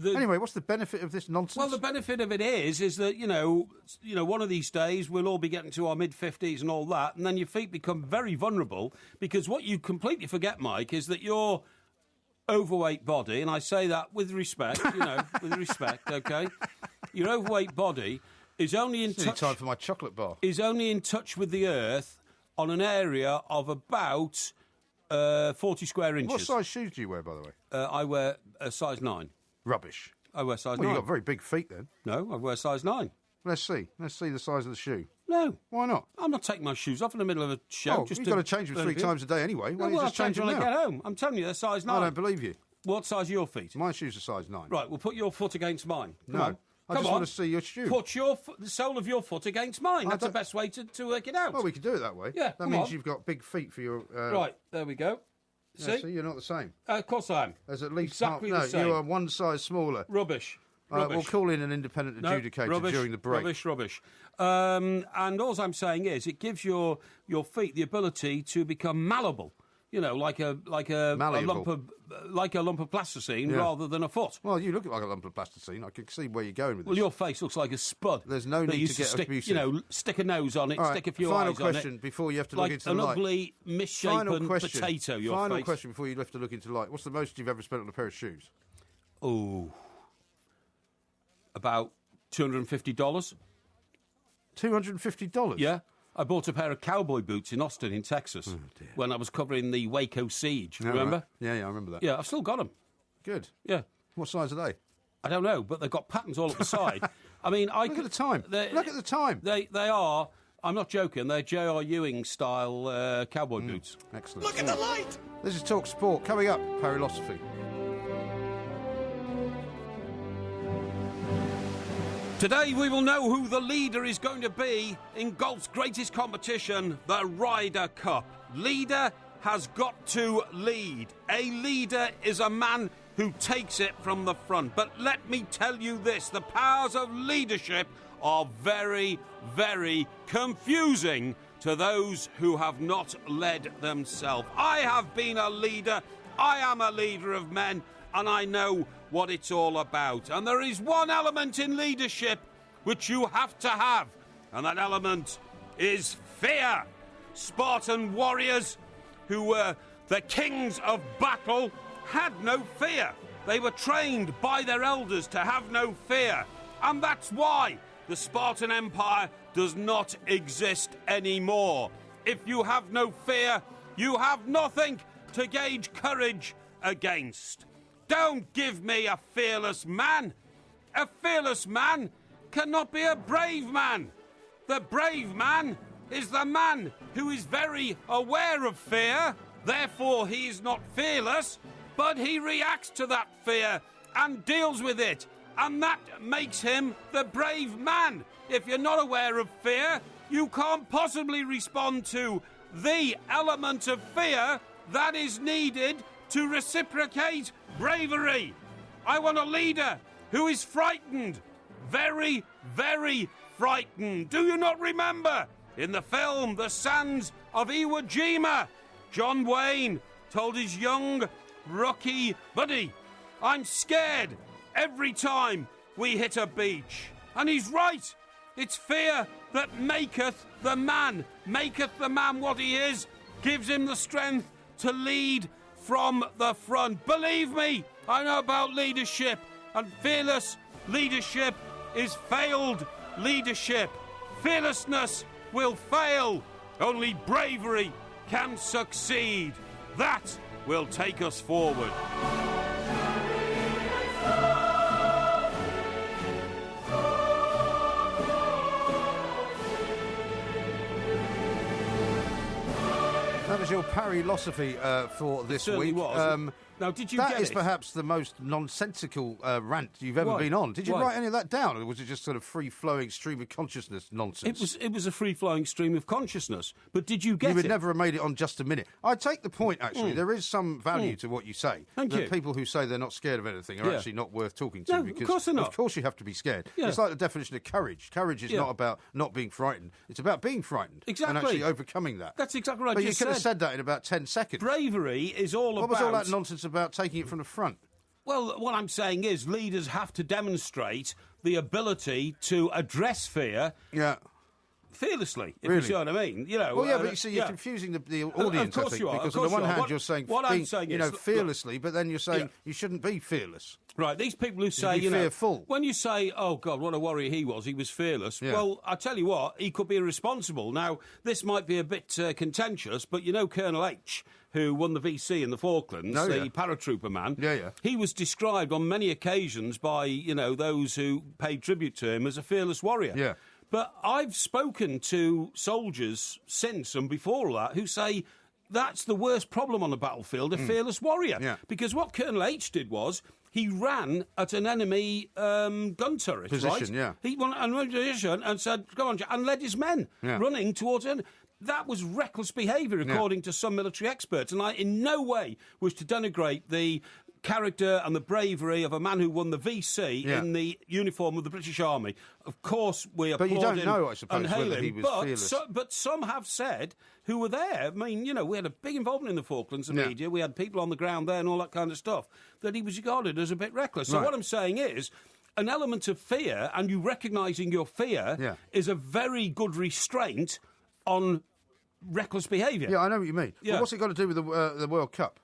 anyway, what's the benefit of this nonsense? Well, the benefit of it is that one of these days we'll all be getting to our mid-50s and all that, and then your feet become very vulnerable because what you completely forget, Mike, is that your overweight body, and I say that with respect, okay, your overweight body is only in touch. Time for my chocolate bar. Is only in touch with the earth on an area of about 40 square inches. What size shoes do you wear, by the way? I wear a size 9. Rubbish. I wear size 9. Well, you've got very big feet then. No, I wear size 9. Let's see. Let's see the size of the shoe. No. Why not? I'm not taking my shoes off in the middle of a show. Oh, you've got to change them 3 times a day anyway. Why don't you just change them now? When I get home. I'm telling you, they're size 9. I don't believe you. What size are your feet? My shoes are size 9. Right, well, put your foot against mine. Come on. I just want to see your shoe. Put the sole of your foot against mine. That's the best way to work it out. Well, we could do it that way. Yeah, that means you've got big feet for your... Right, there we go. See, you're not the same. Of course I am. There's at least exactly the same. You are one size smaller. Rubbish. We'll call in an independent adjudicator during the break. Rubbish. And all I'm saying is, it gives your feet the ability to become malleable. You know, like a lump of plasticine rather than a foot. Well, you look like a lump of plasticine. I can see where you're going with this. Well, your face looks like a spud. There's no need to get abusive. Stick a nose on it, stick a few eyes on it. Final question before you have to look into the light. Like an ugly, misshapen potato, your face. Final question before you have to look into the light. What's the most you've ever spent on a pair of shoes? Oh, about $250. $250? Yeah. I bought a pair of cowboy boots in Austin, in Texas, when I was covering the Waco siege. Remember? Right. Yeah, I remember that. Yeah, I've still got them. Good. Yeah. What size are they? I don't know, but they've got patterns all up the side. I mean, look at the time. Look at the time. They are. I'm not joking. They're J.R. Ewing style cowboy boots. Excellent. Look at the light. This is Talk Sport. Coming up, Parrylosophy. Today we will know who the leader is going to be in golf's greatest competition, the Ryder Cup. Leader has got to lead. A leader is a man who takes it from the front. But let me tell you this, the powers of leadership are very, very confusing to those who have not led themselves. I have been a leader. I am a leader of men, and I know what it's all about. And there is one element in leadership which you have to have, and that element is fear. Spartan warriors who were the kings of battle had no fear. They were trained by their elders to have no fear. And that's why the Spartan Empire does not exist anymore. If you have no fear, you have nothing to gauge courage against. Don't give me a fearless man. A fearless man cannot be a brave man. The brave man is the man who is very aware of fear. Therefore, he is not fearless, but he reacts to that fear and deals with it. And that makes him the brave man. If you're not aware of fear, you can't possibly respond to the element of fear that is needed to reciprocate bravery. I want a leader who is frightened. Very, very frightened. Do you not remember in the film The Sands of Iwo Jima, John Wayne told his young rookie buddy, I'm scared every time we hit a beach. And he's right. It's fear that maketh the man what he is, gives him the strength to lead from the front. Believe me, I know about leadership, and fearless leadership is failed leadership. Fearlessness will fail. Only bravery can succeed. That will take us forward. That was your Parrylosophy for this week. Was. Now, did you get it? That is perhaps the most nonsensical rant you've ever been on. Did you write any of that down, or was it just sort of free-flowing stream of consciousness nonsense? It was a free-flowing stream of consciousness. But did you get it? You would never have made it on Just a Minute. I take the point, actually. There is some value to what you say. Thank you. People who say they're not scared of anything are actually not worth talking to. No, because of course they're not. Of course you have to be scared. Yeah. It's like the definition of courage. Courage is not about not being frightened. It's about being frightened. Exactly. And actually overcoming that. That's exactly right. But you could have said that in about 10 seconds. Bravery is all about... What was all that nonsense about taking it from the front? Well, what I'm saying is leaders have to demonstrate the ability to address fear fearlessly, if you see what I mean. You know, well, yeah, but you see, you're confusing the audience, of course I think, you are. because on the one hand you're saying fearlessly, look, but then you're saying you shouldn't be fearless. Right, these people who say, fearful. When you say, oh, God, what a warrior he was fearless, well, I tell you what, he could be irresponsible. Now, this might be a bit contentious, but you know Colonel H, who won the VC in the Falklands, the paratrooper man, he was described on many occasions by, those who paid tribute to him as a fearless warrior. Yeah. But I've spoken to soldiers since and before that who say that's the worst problem on the battlefield, a fearless warrior. Yeah. Because what Colonel H did was he ran at an enemy gun turret, position, right? He won a position and said, "Go on, Jack," and led his men running towards it. That was reckless behaviour, according to some military experts. And I in no way wish to denigrate the character and the bravery of a man who won the VC in the uniform of the British Army. Of course, we applaud him. But you don't know, I suppose, whether he was fearless. But some have said, who were there, I mean, we had a big involvement in the Falklands, the media, we had people on the ground there and all that kind of stuff, that he was regarded as a bit reckless. So what I'm saying is, an element of fear, and you recognising your fear, is a very good restraint on reckless behaviour. Yeah, I know what you mean. Yeah. Well, what's it got to do with the World Cup?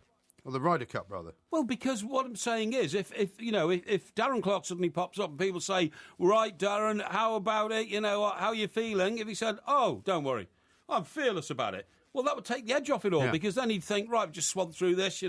Or the Ryder Cup, rather. Well, because what I'm saying is, if Darren Clark suddenly pops up and people say, right, Darren, how about it? How are you feeling? If he said, oh, don't worry, I'm fearless about it. Well, that would take the edge off it all, because then he'd think, right, just swab through this,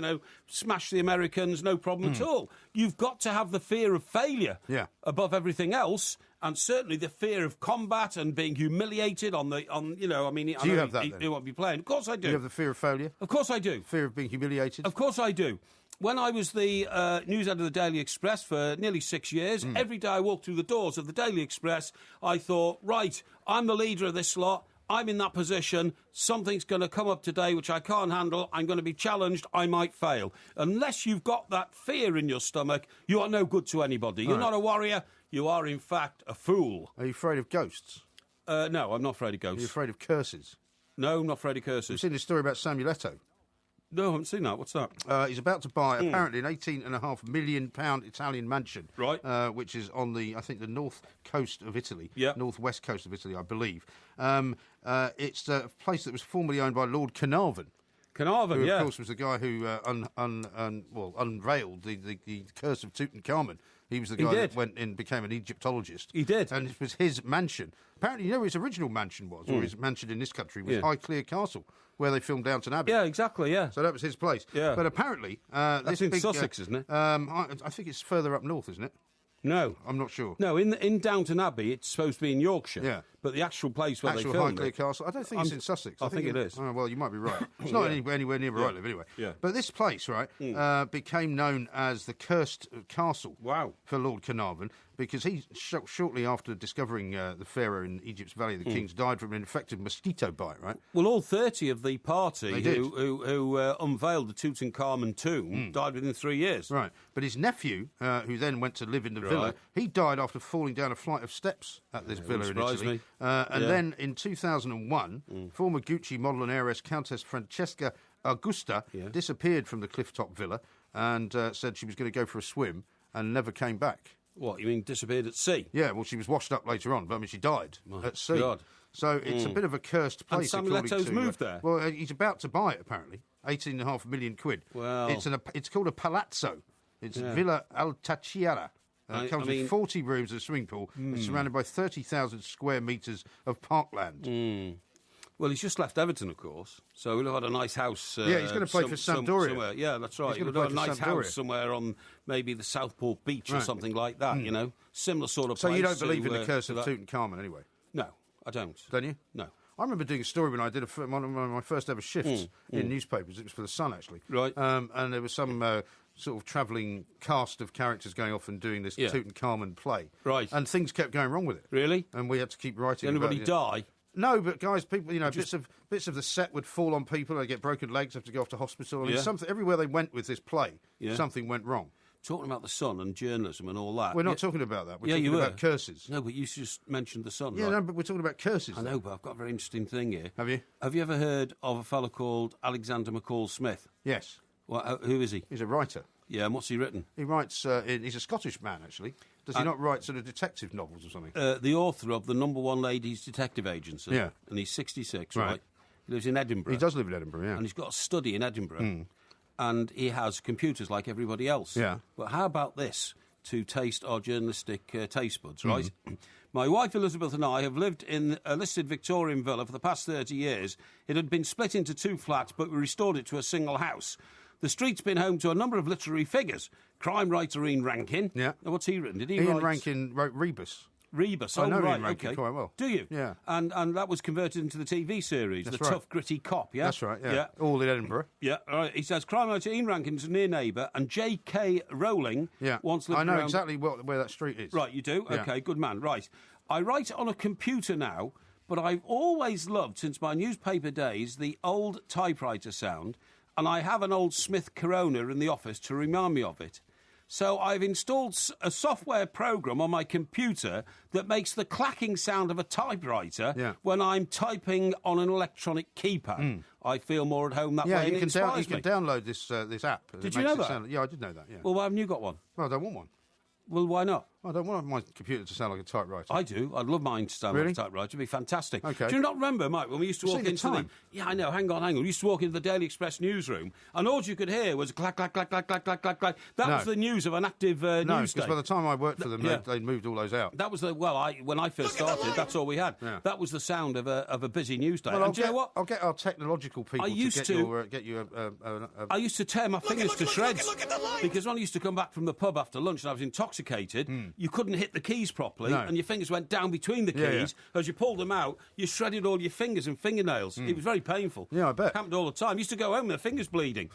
smash the Americans, no problem at all. You've got to have the fear of failure above everything else, and certainly the fear of combat and being humiliated Do you have that, then? He won't be playing. Of course I do. Do you have the fear of failure? Of course I do. Fear of being humiliated? Of course I do. When I was the news editor of the Daily Express for nearly 6 years, every day I walked through the doors of the Daily Express, I thought, right, I'm the leader of this lot. I'm in that position, something's going to come up today which I can't handle, I'm going to be challenged, I might fail. Unless you've got that fear in your stomach, you are no good to anybody. You're not a warrior, you are in fact a fool. Are you afraid of ghosts? No, I'm not afraid of ghosts. Are you afraid of curses? No, I'm not afraid of curses. You've seen this story about Samuel Eto'o? No, I haven't seen that. What's that? He's about to buy, apparently, an £18.5 million Italian mansion. Right. Which is on the north coast of Italy. Yeah. Northwest coast of Italy, I believe. It's a place that was formerly owned by Lord Carnarvon. Carnarvon, who, of course, was the guy who unveiled the curse of Tutankhamun. He was the guy that went and became an Egyptologist. He did. And it was his mansion. Apparently, where his original mansion was, or his mansion in this country, was Highclere Castle, where they filmed Downton Abbey. Yeah, exactly, yeah. So that was his place. Yeah. But apparently... That's in Sussex, isn't it? I think it's further up north, isn't it? No. I'm not sure. No, in Downton Abbey, it's supposed to be in Yorkshire. Yeah. But the actual place where they filmed Highclere Castle, I don't think it's in Sussex. I think it is. Oh, well, you might be right. It's not anywhere near where I live, anyway. Yeah. But this place, right, became known as the Cursed Castle for Lord Carnarvon, because he, shortly after discovering the pharaoh in Egypt's Valley of the Kings, died from an infected mosquito bite, right? Well, all 30 of the party who unveiled the Tutankhamun tomb died within 3 years. Right. But his nephew, who then went to live in the villa, he died after falling down a flight of steps at this villa in Italy. Me. Then in 2001, former Gucci model and heiress Countess Francesca Augusta disappeared from the clifftop villa and said she was going to go for a swim and never came back. What, you mean disappeared at sea? Yeah, well, she was washed up later on, but I mean, she died at sea. God. So it's a bit of a cursed place. And Sam Leto's moved there? Well, he's about to buy it, apparently. 18.5 million quid. Well... It's called a palazzo. It's Villa Altacchiara. It comes with 40 rooms and a swimming pool. It's surrounded by 30,000 square metres of parkland. Well, he's just left Everton, of course, so he'll have had a nice house. Yeah, he's going to play for Sampdoria. Somewhere. Yeah, that's right. He'll have a nice house somewhere on maybe the Southport Beach or something like that, you know. Similar sort of place. So you don't believe in the curse of Tutankhamun, anyway? No, I don't. Don't you? No. I remember doing a story when I did one of my first ever shifts in newspapers. It was for The Sun, actually. Right. And there was some sort of travelling cast of characters going off and doing this Tutankhamun play. Right. And things kept going wrong with it. Really? And we had to keep writing Did anybody die? No, but guys, people, you know, bits of the set would fall on people. They get broken legs, have to go off to hospital. I mean, everywhere they went with this play, something went wrong. Talking about the Sun and journalism and all that. We're not talking about that. We're talking about curses. No, but you just mentioned the Sun. Yeah, right? no, but we're talking about curses. I know, but I've got a very interesting thing here. Have you? Have you ever heard of a fellow called Alexander McCall Smith? Yes. Well, who is he? He's a writer. Yeah, and what's he written? He writes. He's a Scottish man, actually. Does he not write sort of detective novels or something? The author of the #1 Ladies Detective Agency. Yeah. And he's 66, right? He lives in Edinburgh. He does live in Edinburgh, yeah. And he's got a study in Edinburgh. And he has computers like everybody else. Yeah. But how about this, to taste our journalistic taste buds, right? My wife Elizabeth and I have lived in a listed Victorian villa for the past 30 years. It had been split into 2 flats, but we restored it to a single house. The street's been home to a number of literary figures. Crime writer Ian Rankin. Yeah. Now, what's he written? Did he Ian write... Rankin wrote Rebus. Rebus, I know right, Ian Rankin okay. quite well. Do you? Yeah. And that was converted into the TV series, That's The right. Tough, Gritty Cop, yeah? That's right, yeah. All in Edinburgh. Yeah, all right. He says, crime writer Ian Rankin's a near neighbour, and J.K. Rowling once lived I know around... exactly where that street is. Right, you do? Yeah. OK, good man. Right. I write on a computer now, but I've always loved, since my newspaper days, the old typewriter sound, and I have an old Smith Corona in the office to remind me of it. So I've installed a software program on my computer that makes the clacking sound of a typewriter when I'm typing on an electronic keypad. I feel more at home that way, and it inspires me. You can download this app. Did you know that? Yeah, I did know that, yeah. Well, why haven't you got one? Well, I don't want one. Well, why not? I don't want my computer to sound like a typewriter. I do. I'd love mine to sound Really? like a typewriter. It'd be fantastic. Okay. Do you not remember, Mike, when we used to walk into time. Yeah, I know. Hang on. We used to walk into the Daily Express newsroom, and all you could hear was clack, clack, clack, clack, clack, clack, clack, clack. That was the news of an active news day. No, because by the time I worked for them, they'd moved all those out. That was when I first started, that's all we had. Yeah. That was the sound of a busy news day. Well, and do you know what? I'll get our technological people get you a... I used to tear my fingers to shreds because when I used to come back from the pub after lunch and I was intoxicated, you couldn't hit the keys properly, and your fingers went down between the keys. As you pulled them out, you shredded all your fingers and fingernails. It was very painful. Yeah, I bet. It happened all the time. Used to go home with their fingers bleeding.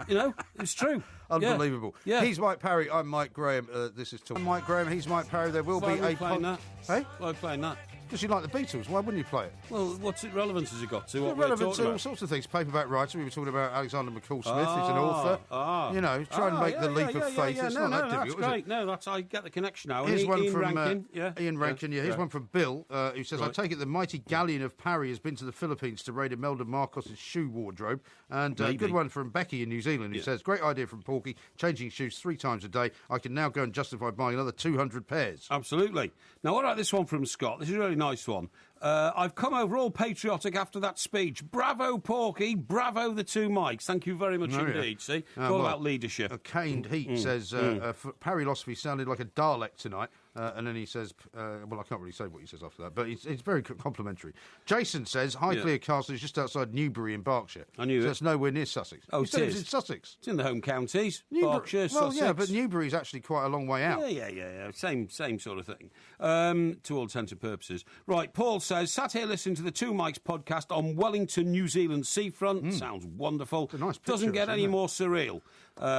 You know, it's true. Unbelievable. Yeah. He's Mike Parry. I'm Mike Graham. This is Tom. I'm Mike Graham. He's Mike Parry. There will be a... playing that? Hey? Why are we playing that? Because you like the Beatles. Why wouldn't you play it? Well, what's it relevance has it got to what we're relevant talking to all about? sorts of things. Paperback writer. We were talking about Alexander McCall Smith. He's an author. You know, try and make the leap of faith. It's not that difficult, that's great. is it? No, I get the connection now. Here's one Ian from Rankin. Ian Rankin. Here's one from Bill, who says, I take it the mighty galleon of Parry has been to the Philippines to raid Imelda Marcos's shoe wardrobe. And a good one from Becky in New Zealand, who says, great idea from Porky, changing shoes 3 times a day. I can now go and justify buying another 200 pairs. Absolutely. Now, what about this one from Scott? This is a really nice one. I've come over all patriotic after that speech. Bravo, Porky. Bravo, the 2 mics. Thank you very much indeed. See? It's all about leadership. A caned heat says, Parrylosophy sounded like a Dalek tonight. And then he says, well, I can't really say what he says after that, but it's very complimentary. Jason says, Highclere Castle is just outside Newbury in Berkshire. I knew so it. it's nowhere near Sussex. Oh, it is in Sussex. It's in the home counties. Berkshire, well, Sussex. yeah, but Newbury's actually quite a long way out. Yeah. Same sort of thing, to all intents and purposes. Right, Paul says, sat here listening to the 2 Mics podcast on Wellington, New Zealand seafront. Sounds wonderful. It's a nice picture, doesn't get any isn't it? more surreal.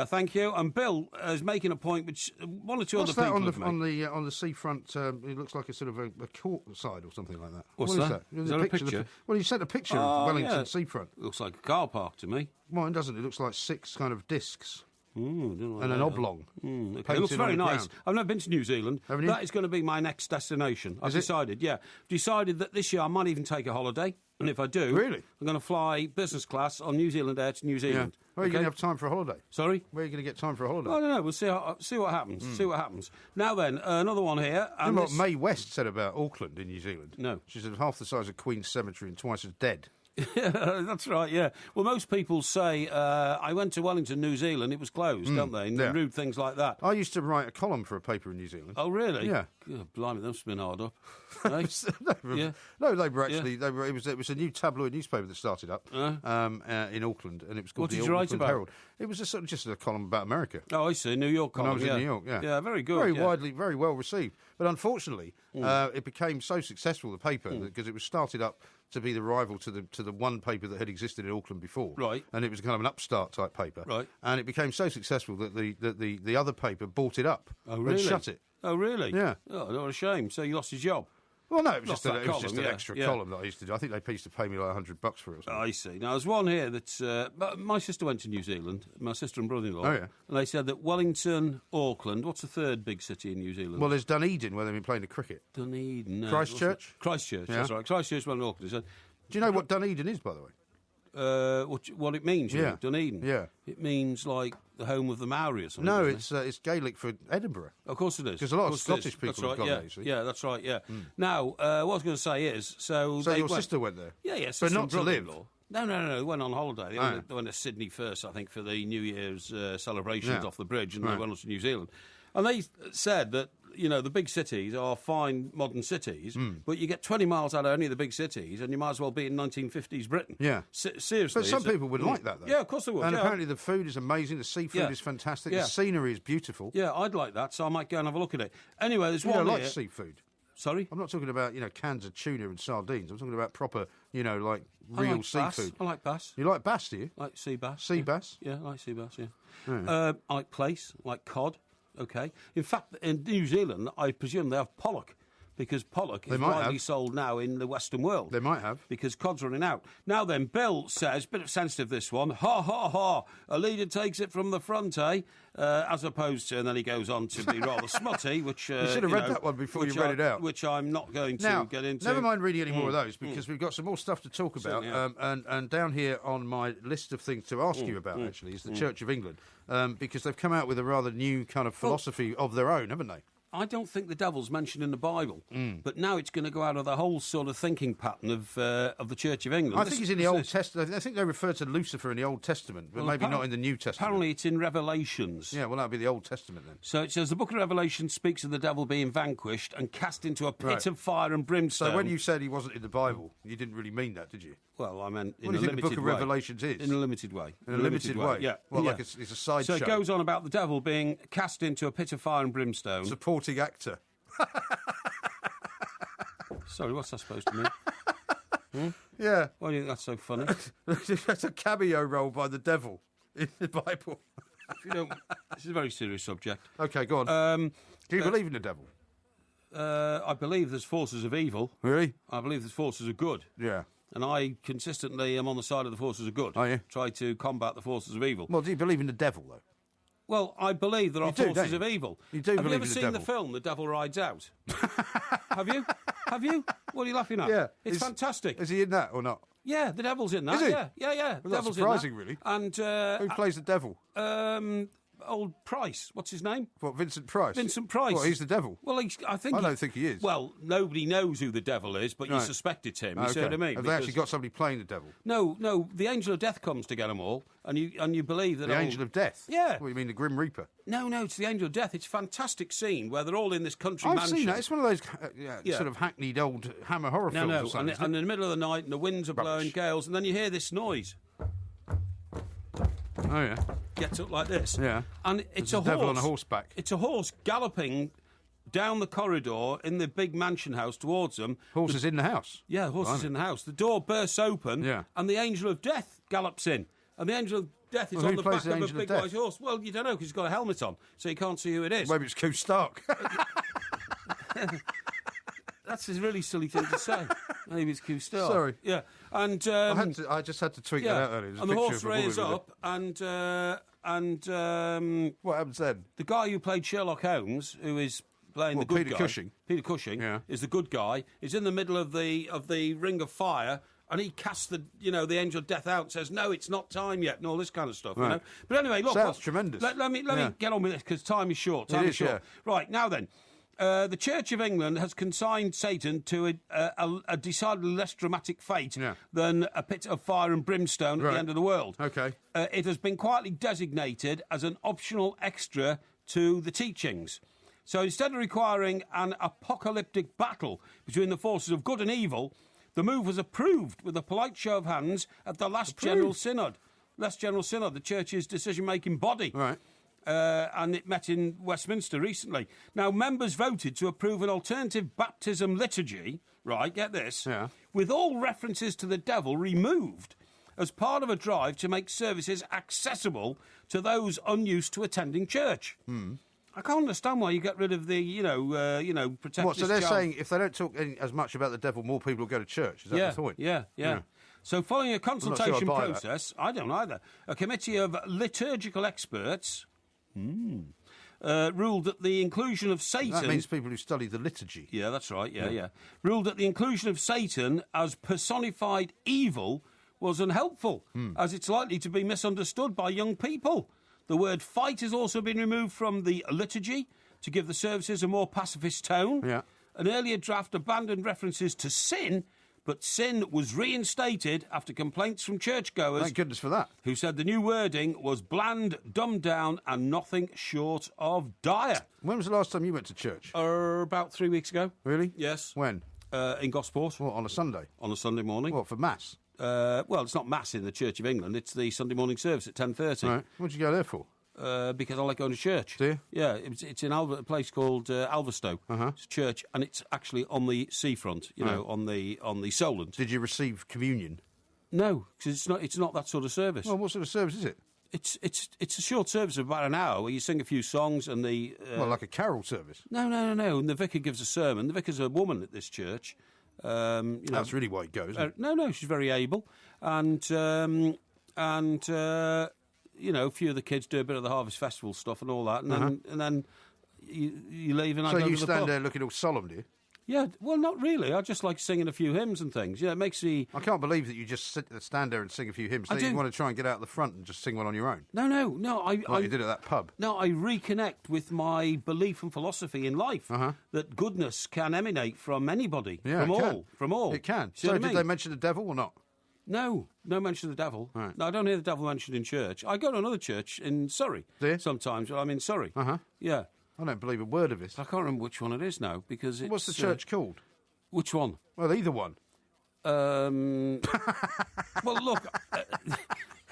Thank you. And Bill is making a point which one or two What's other people that have made. on the seafront? It looks like a sort of a court side or something like that. What's What that? Is Is that a picture? Well, you sent a picture of Wellington seafront. Looks like a car park to me. Mine doesn't. It looks like 6 kind of discs. And an oblong. Okay. It looks very nice. I've never been to New Zealand. Haven't you? That is going to be my next destination. I've decided, Decided that this year I might even take a holiday. And if I do, Really? I'm going to fly business class on New Zealand Air to New Zealand. Yeah. Where are you going to have time for a holiday? Sorry? Where are you going to get time for a holiday? I don't know. We'll see what happens. See what happens. Now then, another one here. You know what Mae West said about Auckland in New Zealand? No. She said half the size of Queen's Cemetery and twice as dead. That's right, yeah. Well, most people say, I went to Wellington, New Zealand, it was closed, don't they? And rude things like that. I used to write a column for a paper in New Zealand. Oh, really? Yeah. God, blimey, that must have been hard up. No, they were actually. They were, it was a new tabloid newspaper that started up in Auckland, and it was called What the did you write Auckland about? Herald. It was just a column about America. Oh, I see. New York When I column, was in New York, Yeah, very good. Very well received. But unfortunately, it became so successful, the paper, because it was started up to be the rival to the one paper that had existed in Auckland before. Right. And it was kind of an upstart type paper. Right. And it became so successful that the other paper bought it up and shut it. Oh, really? Yeah. Oh, what a shame. So you lost your job? Well, no, it was Lost just an extra column that I used to do. I think they used to pay me like $100 for it or something. I see. Now, there's one here that's... my sister went to New Zealand, my sister and brother-in-law. Oh, yeah. And they said that Wellington, Auckland... What's the third big city in New Zealand? Well, there's Dunedin, where they've been playing the cricket. Dunedin. No, Christchurch? Christchurch, that's right. Christchurch, Wellington, Auckland. So, Do you know what Dunedin is, by the way? what it means, you Yeah. know, Dunedin. Yeah. It means, like, the home of the Maori or something. No, doesn't it's Gaelic for Edinburgh. Of course it is. 'Cause a lot of course it Scottish is. people That's have right, gone yeah. there, you see. Yeah, that's right, yeah. Now, what I was going to say is... So your sister went there? Yeah, But sister not and to live? brother-in-law. No. They went on holiday. They went to Sydney first, I think, for the New Year's celebrations off the bridge, and they went on to New Zealand. And they said that, you know, the big cities are fine modern cities, but you get 20 miles out of any of the big cities, and you might as well be in 1950s Britain. Yeah. Seriously. But some people would like that, though. Yeah, of course they would. And yeah. apparently the food is amazing, the seafood is fantastic, the scenery is beautiful. Yeah, I'd like that, so I might go and have a look at it. Anyway, there's one I like here. seafood. Sorry? I'm not talking about, cans of tuna and sardines. I'm talking about proper, like real I like bass. seafood. I like bass. You like bass, do you? I like sea bass. Sea bass? Yeah, I like sea bass, yeah. I like plaice, I like cod, okay. In fact, in New Zealand, I presume they have pollock, because pollock is widely sold now in the Western world. They might have. Because cod's running out. Now then, Bill says, bit of sensitive this one, ha, ha, ha, a leader takes it from the front, eh? As opposed to, and then he goes on to be rather smutty, which... you should have read that one before you read it out. Which I'm not going to get into. Never mind reading any more of those, because we've got some more stuff to talk about. And down here on my list of things to ask you about, actually, is the Church of England, because they've come out with a rather new kind of philosophy of their own, haven't they? I don't think the devil's mentioned in the Bible, but now it's going to go out of the whole sort of thinking pattern of the Church of England. I think it's in the Old Testament. I think they refer to Lucifer in the Old Testament, but maybe not in the New Testament. Apparently it's in Revelations. Yeah, well, that'll be the Old Testament then. So it says, the book of Revelation speaks of the devil being vanquished and cast into a pit of fire and brimstone. So when you said he wasn't in the Bible, you didn't really mean that, did you? Well, I meant in what do a you think limited the book of way. Revelations is? In a limited way. In a limited way? Yeah. Well, yeah. like it's a sideshow. So it goes on about the devil being cast into a pit of fire and brimstone. Supporting actor. Sorry, what's that supposed to mean? Yeah. Why do you think that's so funny? That's a cameo role by the devil in the Bible. If you don't, this is a very serious subject. Okay, go on. Do you believe in the devil? I believe there's forces of evil. Really? I believe there's forces of good. Yeah. And I consistently am on the side of the forces of good. Are you? Try to combat the forces of evil. Well, do you believe in the devil, though? Well, I believe there are forces of evil. You do Have believe you ever in the seen devil? the film The Devil Rides Out? Have you? Have you? What are you laughing at? Yeah. It's fantastic. Is he in that or not? Yeah, the devil's in that. Is he? Yeah. Well, The that's devil's surprising, in that. really. And Who plays the devil? old Price. What's his name? What, Vincent Price? Vincent Price. What, he's the devil? Well, I don't think he is. Well, nobody knows who the devil is, but you suspect it's him. You see what I mean? Have they actually got somebody playing the devil? No. The angel of death comes to get them all, and you believe that The angel of death? Yeah. What do you mean, the Grim Reaper? No, it's the angel of death. It's a fantastic scene where they're all in this country I've mansion. seen that. It's one of those sort of hackneyed old Hammer horror films. or something, and in the middle of the night, and the winds are blowing gales, and then you hear this noise. Oh, yeah. Gets up like this. Yeah. And it's a a devil horse. on a horseback. It's a horse galloping down the corridor in the big mansion house towards them. Horse is in the house? Yeah, the horse is in the house. The door bursts open, and the angel of death gallops in. And the angel of death is on the back of a big white horse. Well, you don't know because he's got a helmet on, so you can't see who it is. Maybe it's Coo Stark. That's a really silly thing to say. Maybe it's Coo Stark. Sorry. Yeah. And I just had to tweet that out earlier. And the horse rears up, and what happens then? the guy who played Sherlock Holmes, who is playing the good Peter guy, Cushing. Peter Cushing Yeah. is the good guy. Is in the middle of the ring of fire, and he casts the angel of death out and says, no, it's not time yet, and all this kind of stuff. You know? But anyway, look, sounds tremendous. Let me get on with this because time is short. Right now then. The Church of England has consigned Satan to a decidedly less dramatic fate than a pit of fire and brimstone at the end of the world. Okay. It has been quietly designated as an optional extra to the teachings. So instead of requiring an apocalyptic battle between the forces of good and evil, the move was approved with a polite show of hands at the last General Synod. The Church's decision-making body. Right. And it met in Westminster recently. Now, members voted to approve an alternative baptism liturgy, right, get this, with all references to the devil removed as part of a drive to make services accessible to those unused to attending church. I can't understand why you get rid of the, protect. What, so they're saying if they don't talk as much about the devil, more people will go to church? Is that the point? Yeah. So following a consultation process, I don't either, a committee of liturgical experts... ruled that the inclusion of Satan... That means people who study the liturgy. Yeah, that's right, yeah. Ruled that the inclusion of Satan as personified evil was unhelpful, as it's likely to be misunderstood by young people. The word fight has also been removed from the liturgy to give the services a more pacifist tone. Yeah. An earlier draft abandoned references to sin... But sin was reinstated after complaints from churchgoers. Thank goodness for that. Who said the new wording was bland, dumbed down, and nothing short of dire. When was the last time you went to church? About 3 weeks ago. Really? Yes. When? In Gosport. What, on a Sunday? On a Sunday morning. What, for Mass? Well, it's not Mass in the Church of England. It's the Sunday morning service at 10:30. Right. What did you go there for? Because I like going to church. Do you? Yeah, it's in a place called Alverstow. It's a church, and it's actually on the seafront. On the Solent. Did you receive communion? No, because it's not that sort of service. Well, what sort of service is it? It's a short service of about an hour where you sing a few songs and the... like a carol service? No. And the vicar gives a sermon. The vicar's a woman at this church. That's really why it goes. No, she's very able. And a few of the kids do a bit of the Harvest Festival stuff and all that, and then you leave and I go to the pub. So you stand there looking all solemn, do you? Yeah, well, not really. I just like singing a few hymns and things. Yeah, it makes the... I can't believe that you just stand there and sing a few hymns. You want to try and get out the front and just sing one on your own. No. Like you did at that pub. No, I reconnect with my belief and philosophy in life that goodness can emanate from anybody, from all. It can. So did they mention the devil or not? No mention of the devil. Right. No, I don't hear the devil mentioned in church. I go to another church in Surrey sometimes when I'm in Surrey. Yeah. I don't believe a word of it. I can't remember which one it is now because it's... What's the church called? Which one? Well, either one. Well, look,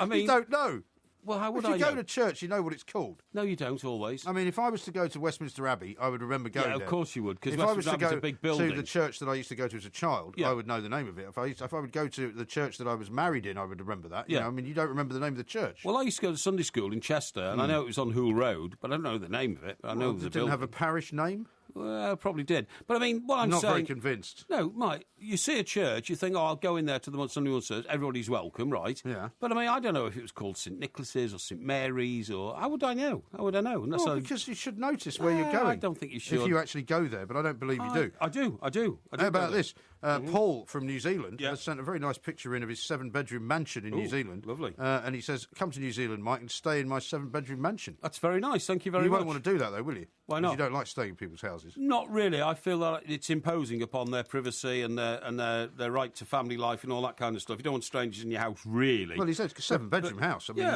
I mean... You don't know. Well, how would I know? If you go to church, you know what it's called. No, you don't always. I mean, if I was to go to Westminster Abbey, I would remember going there. Yeah, of course you would, because Westminster Abbey's a big building. To the church that I used to go to as a child, I would know the name of it. If I would go to the church that I was married in, I would remember that. You know, I mean, you don't remember the name of the church. Well, I used to go to Sunday school in Chester, and I know it was on Hoole Road, but I don't know the name of it. But I know it was a building. Didn't have a parish name? Well, probably did. But I mean, what I'm saying... Not very convinced. No, Mike, you see a church, you think, I'll go in there to the Sunday morning service, everybody's welcome, right? Yeah. But I mean, I don't know if it was called St Nicholas's or St Mary's or... How would I know? Because you should notice where you're going. I don't think you should. If you actually go there, but I don't believe you do. I do. How about this? Paul from New Zealand has sent a very nice picture in of his 7-bedroom mansion in New Zealand. Lovely. And he says, come to New Zealand, Mike, and stay in my 7-bedroom mansion. That's very nice. Thank you very much. You won't want to do that, though, will you? Why not? You don't like staying in people's houses. Not really. I feel that it's imposing upon their privacy and their right to family life and all that kind of stuff. You don't want strangers in your house, really. Well, he says it's a 7-bedroom house. I mean,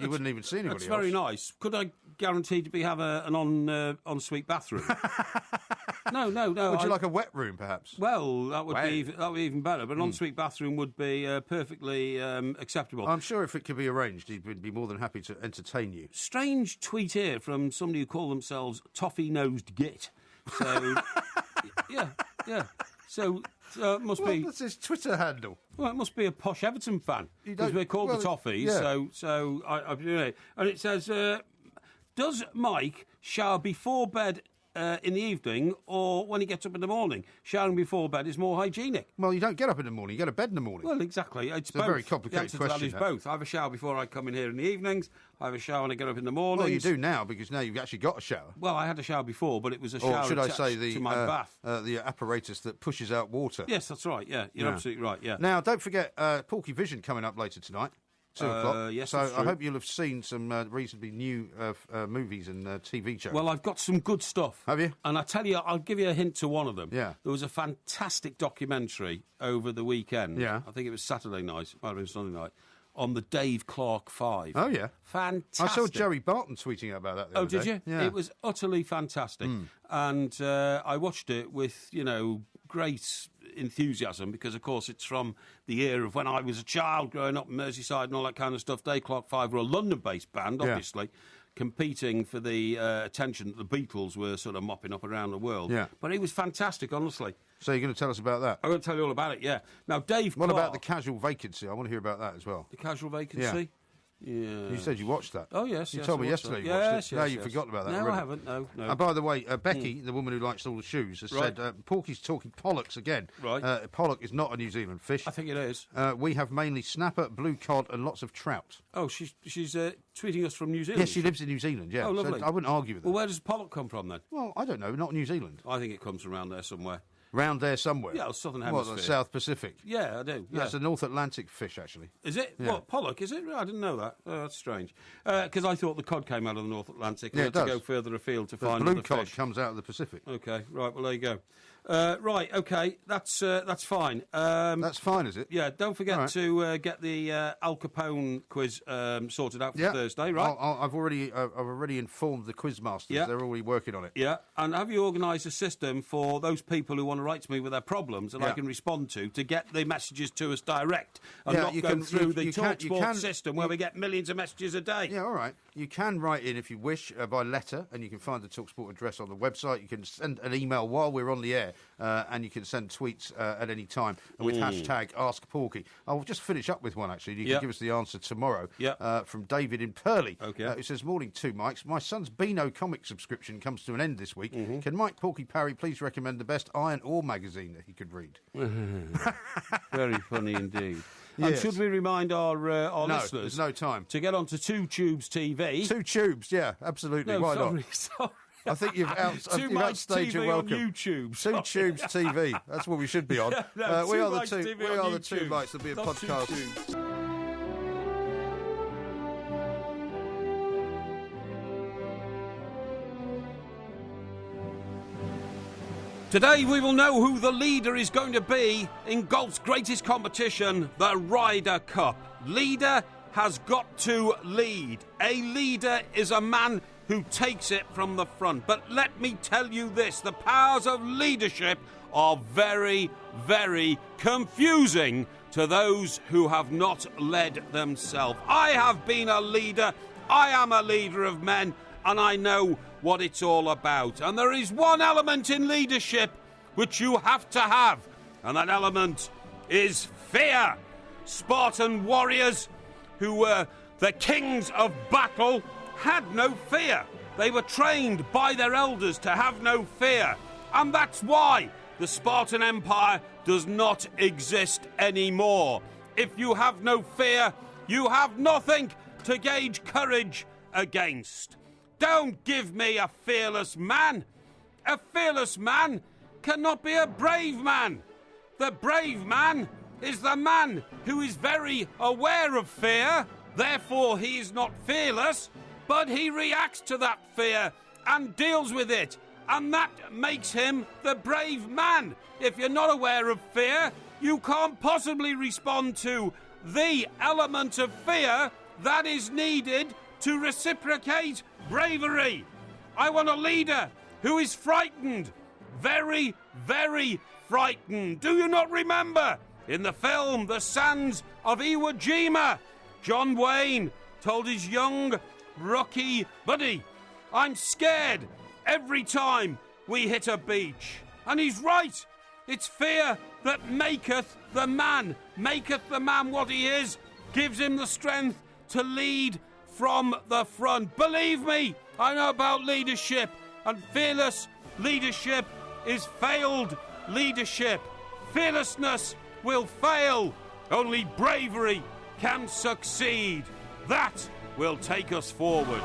you wouldn't even see anybody else. That's very nice. Could I guarantee to have an ensuite bathroom? No. Would you like a wet room, perhaps? Well, that would be even better. But an ensuite bathroom would be perfectly acceptable. I'm sure if it could be arranged, he'd be more than happy to entertain you. Strange tweet here from somebody who call themselves Toffee-Nosed Git. So, yeah. So it must be... What's his Twitter handle? Well, it must be a posh Everton fan because we're called the Toffees. Yeah. So and it says, does Mike shower before bed in the evening or when he gets up in the morning. Showering before bed is more hygienic. Well, you don't get up in the morning, you go to bed in the morning. Well, exactly. It's a very complicated question. It's both. I have a shower before I come in here in the evenings. I have a shower when I get up in the morning. Well, you do now, because now you've actually got a shower. Well, I had a shower before, but it was a shower to my bath. The apparatus that pushes out water. Yes, that's right, yeah. You're absolutely right, yeah. Now, don't forget Porky Vision coming up later tonight. 2 o'clock. Yes, so I hope you'll have seen some reasonably new movies and TV shows. Well, I've got some good stuff. Have you? And I tell you, I'll give you a hint to one of them. Yeah. There was a fantastic documentary over the weekend. Yeah. I think it was Saturday night, might have been Sunday night, on the Dave Clark 5. Oh, yeah. Fantastic. I saw Jerry Barton tweeting about that the other day. Did you? Yeah. It was utterly fantastic. And I watched it with, great enthusiasm because, of course, it's from the era of when I was a child growing up in Merseyside and all that kind of stuff. Dave Clark 5 were a London-based band, obviously, competing for the attention that the Beatles were sort of mopping up around the world. Yeah. But it was fantastic, honestly. So you're going to tell us about that? I'm going to tell you all about it, yeah. Now, Dave Clark... What about the casual vacancy? I want to hear about that as well. The casual vacancy? Yeah. You said you watched that. Oh, yes. You told me yesterday you watched it. No, you've forgotten about that No, already. I haven't. No. And by the way, Becky, the woman who likes all the shoes, has said Porky's talking pollocks again. Right. Pollock is not a New Zealand fish. I think it is. We have mainly snapper, blue cod, and lots of trout. Oh, she's tweeting us from New Zealand? Yes, she lives in New Zealand, yeah. Oh, lovely. So I wouldn't argue with her. Well, where does pollock come from, then? Well, I don't know. Not New Zealand. I think it comes from around there somewhere. Round there somewhere? Yeah, Southern Hemisphere. What, the South Pacific? Yeah, I do. Yeah. That's a North Atlantic fish, actually. Is it? Yeah. What, pollock, is it? I didn't know that. Oh, that's strange. Because I thought the cod came out of the North Atlantic. Yeah, it does. To go further afield to The find blue other cod fish. comes out of the Pacific. OK, right, well, there you go. Right, OK, that's fine. That's fine, is it? Yeah, don't forget to get the Al Capone quiz sorted out for Thursday, right? I've already informed the quizmasters. Yeah. They're already working on it. Yeah, and have you organised a system for those people who want to write to me with their problems that I can respond to get the messages to us direct and not go through the TalkSport system where we get millions of messages a day? Yeah, all right. You can write in if you wish by letter, and you can find the TalkSport address on the website. You can send an email while we're on the air, and you can send tweets at any time with hashtag AskPorky. I'll just finish up with one, actually. You can give us the answer tomorrow from David in Purley, who says, morning two Mikes. My son's Beano comic subscription comes to an end this week. Can Mike Porky Parry please recommend the best iron ore magazine that he could read? Very funny indeed. Yes. And should we remind our listeners... there's no time. ...to get onto 2 Tubes TV... 2 Tubes, yeah, absolutely. No, why sorry, not? Sorry. I think you've outstayed your welcome. On YouTube. 2 Tubes TV. That's what we should be on. No, we are the TV two Mics. There'll be a Not podcast. Today we will know who the leader is going to be in golf's greatest competition, the Ryder Cup. Leader has got to lead. A leader is a man who takes it from the front. But let me tell you this, the powers of leadership are very, very confusing to those who have not led themselves. I have been a leader, I am a leader of men, and I know what it's all about. And there is one element in leadership which you have to have, and that element is fear. Spartan warriors who were the kings of battle had no fear. They were trained by their elders to have no fear. And that's why the Spartan Empire does not exist anymore. If you have no fear, you have nothing to gauge courage against. Don't give me a fearless man. A fearless man cannot be a brave man. The brave man is the man who is very aware of fear, therefore he is not fearless, but he reacts to that fear and deals with it, and that makes him the brave man. If you're not aware of fear, you can't possibly respond to the element of fear that is needed to reciprocate bravery. I want a leader who is frightened. Very, very frightened. Do you not remember in the film The Sands of Iwo Jima, John Wayne told his young rookie buddy, I'm scared every time we hit a beach. And he's right. It's fear that maketh the man what he is, gives him the strength to lead from the front. Believe me, I know about leadership. And fearless leadership is failed leadership. Fearlessness will fail. Only bravery can succeed. That will take us forward.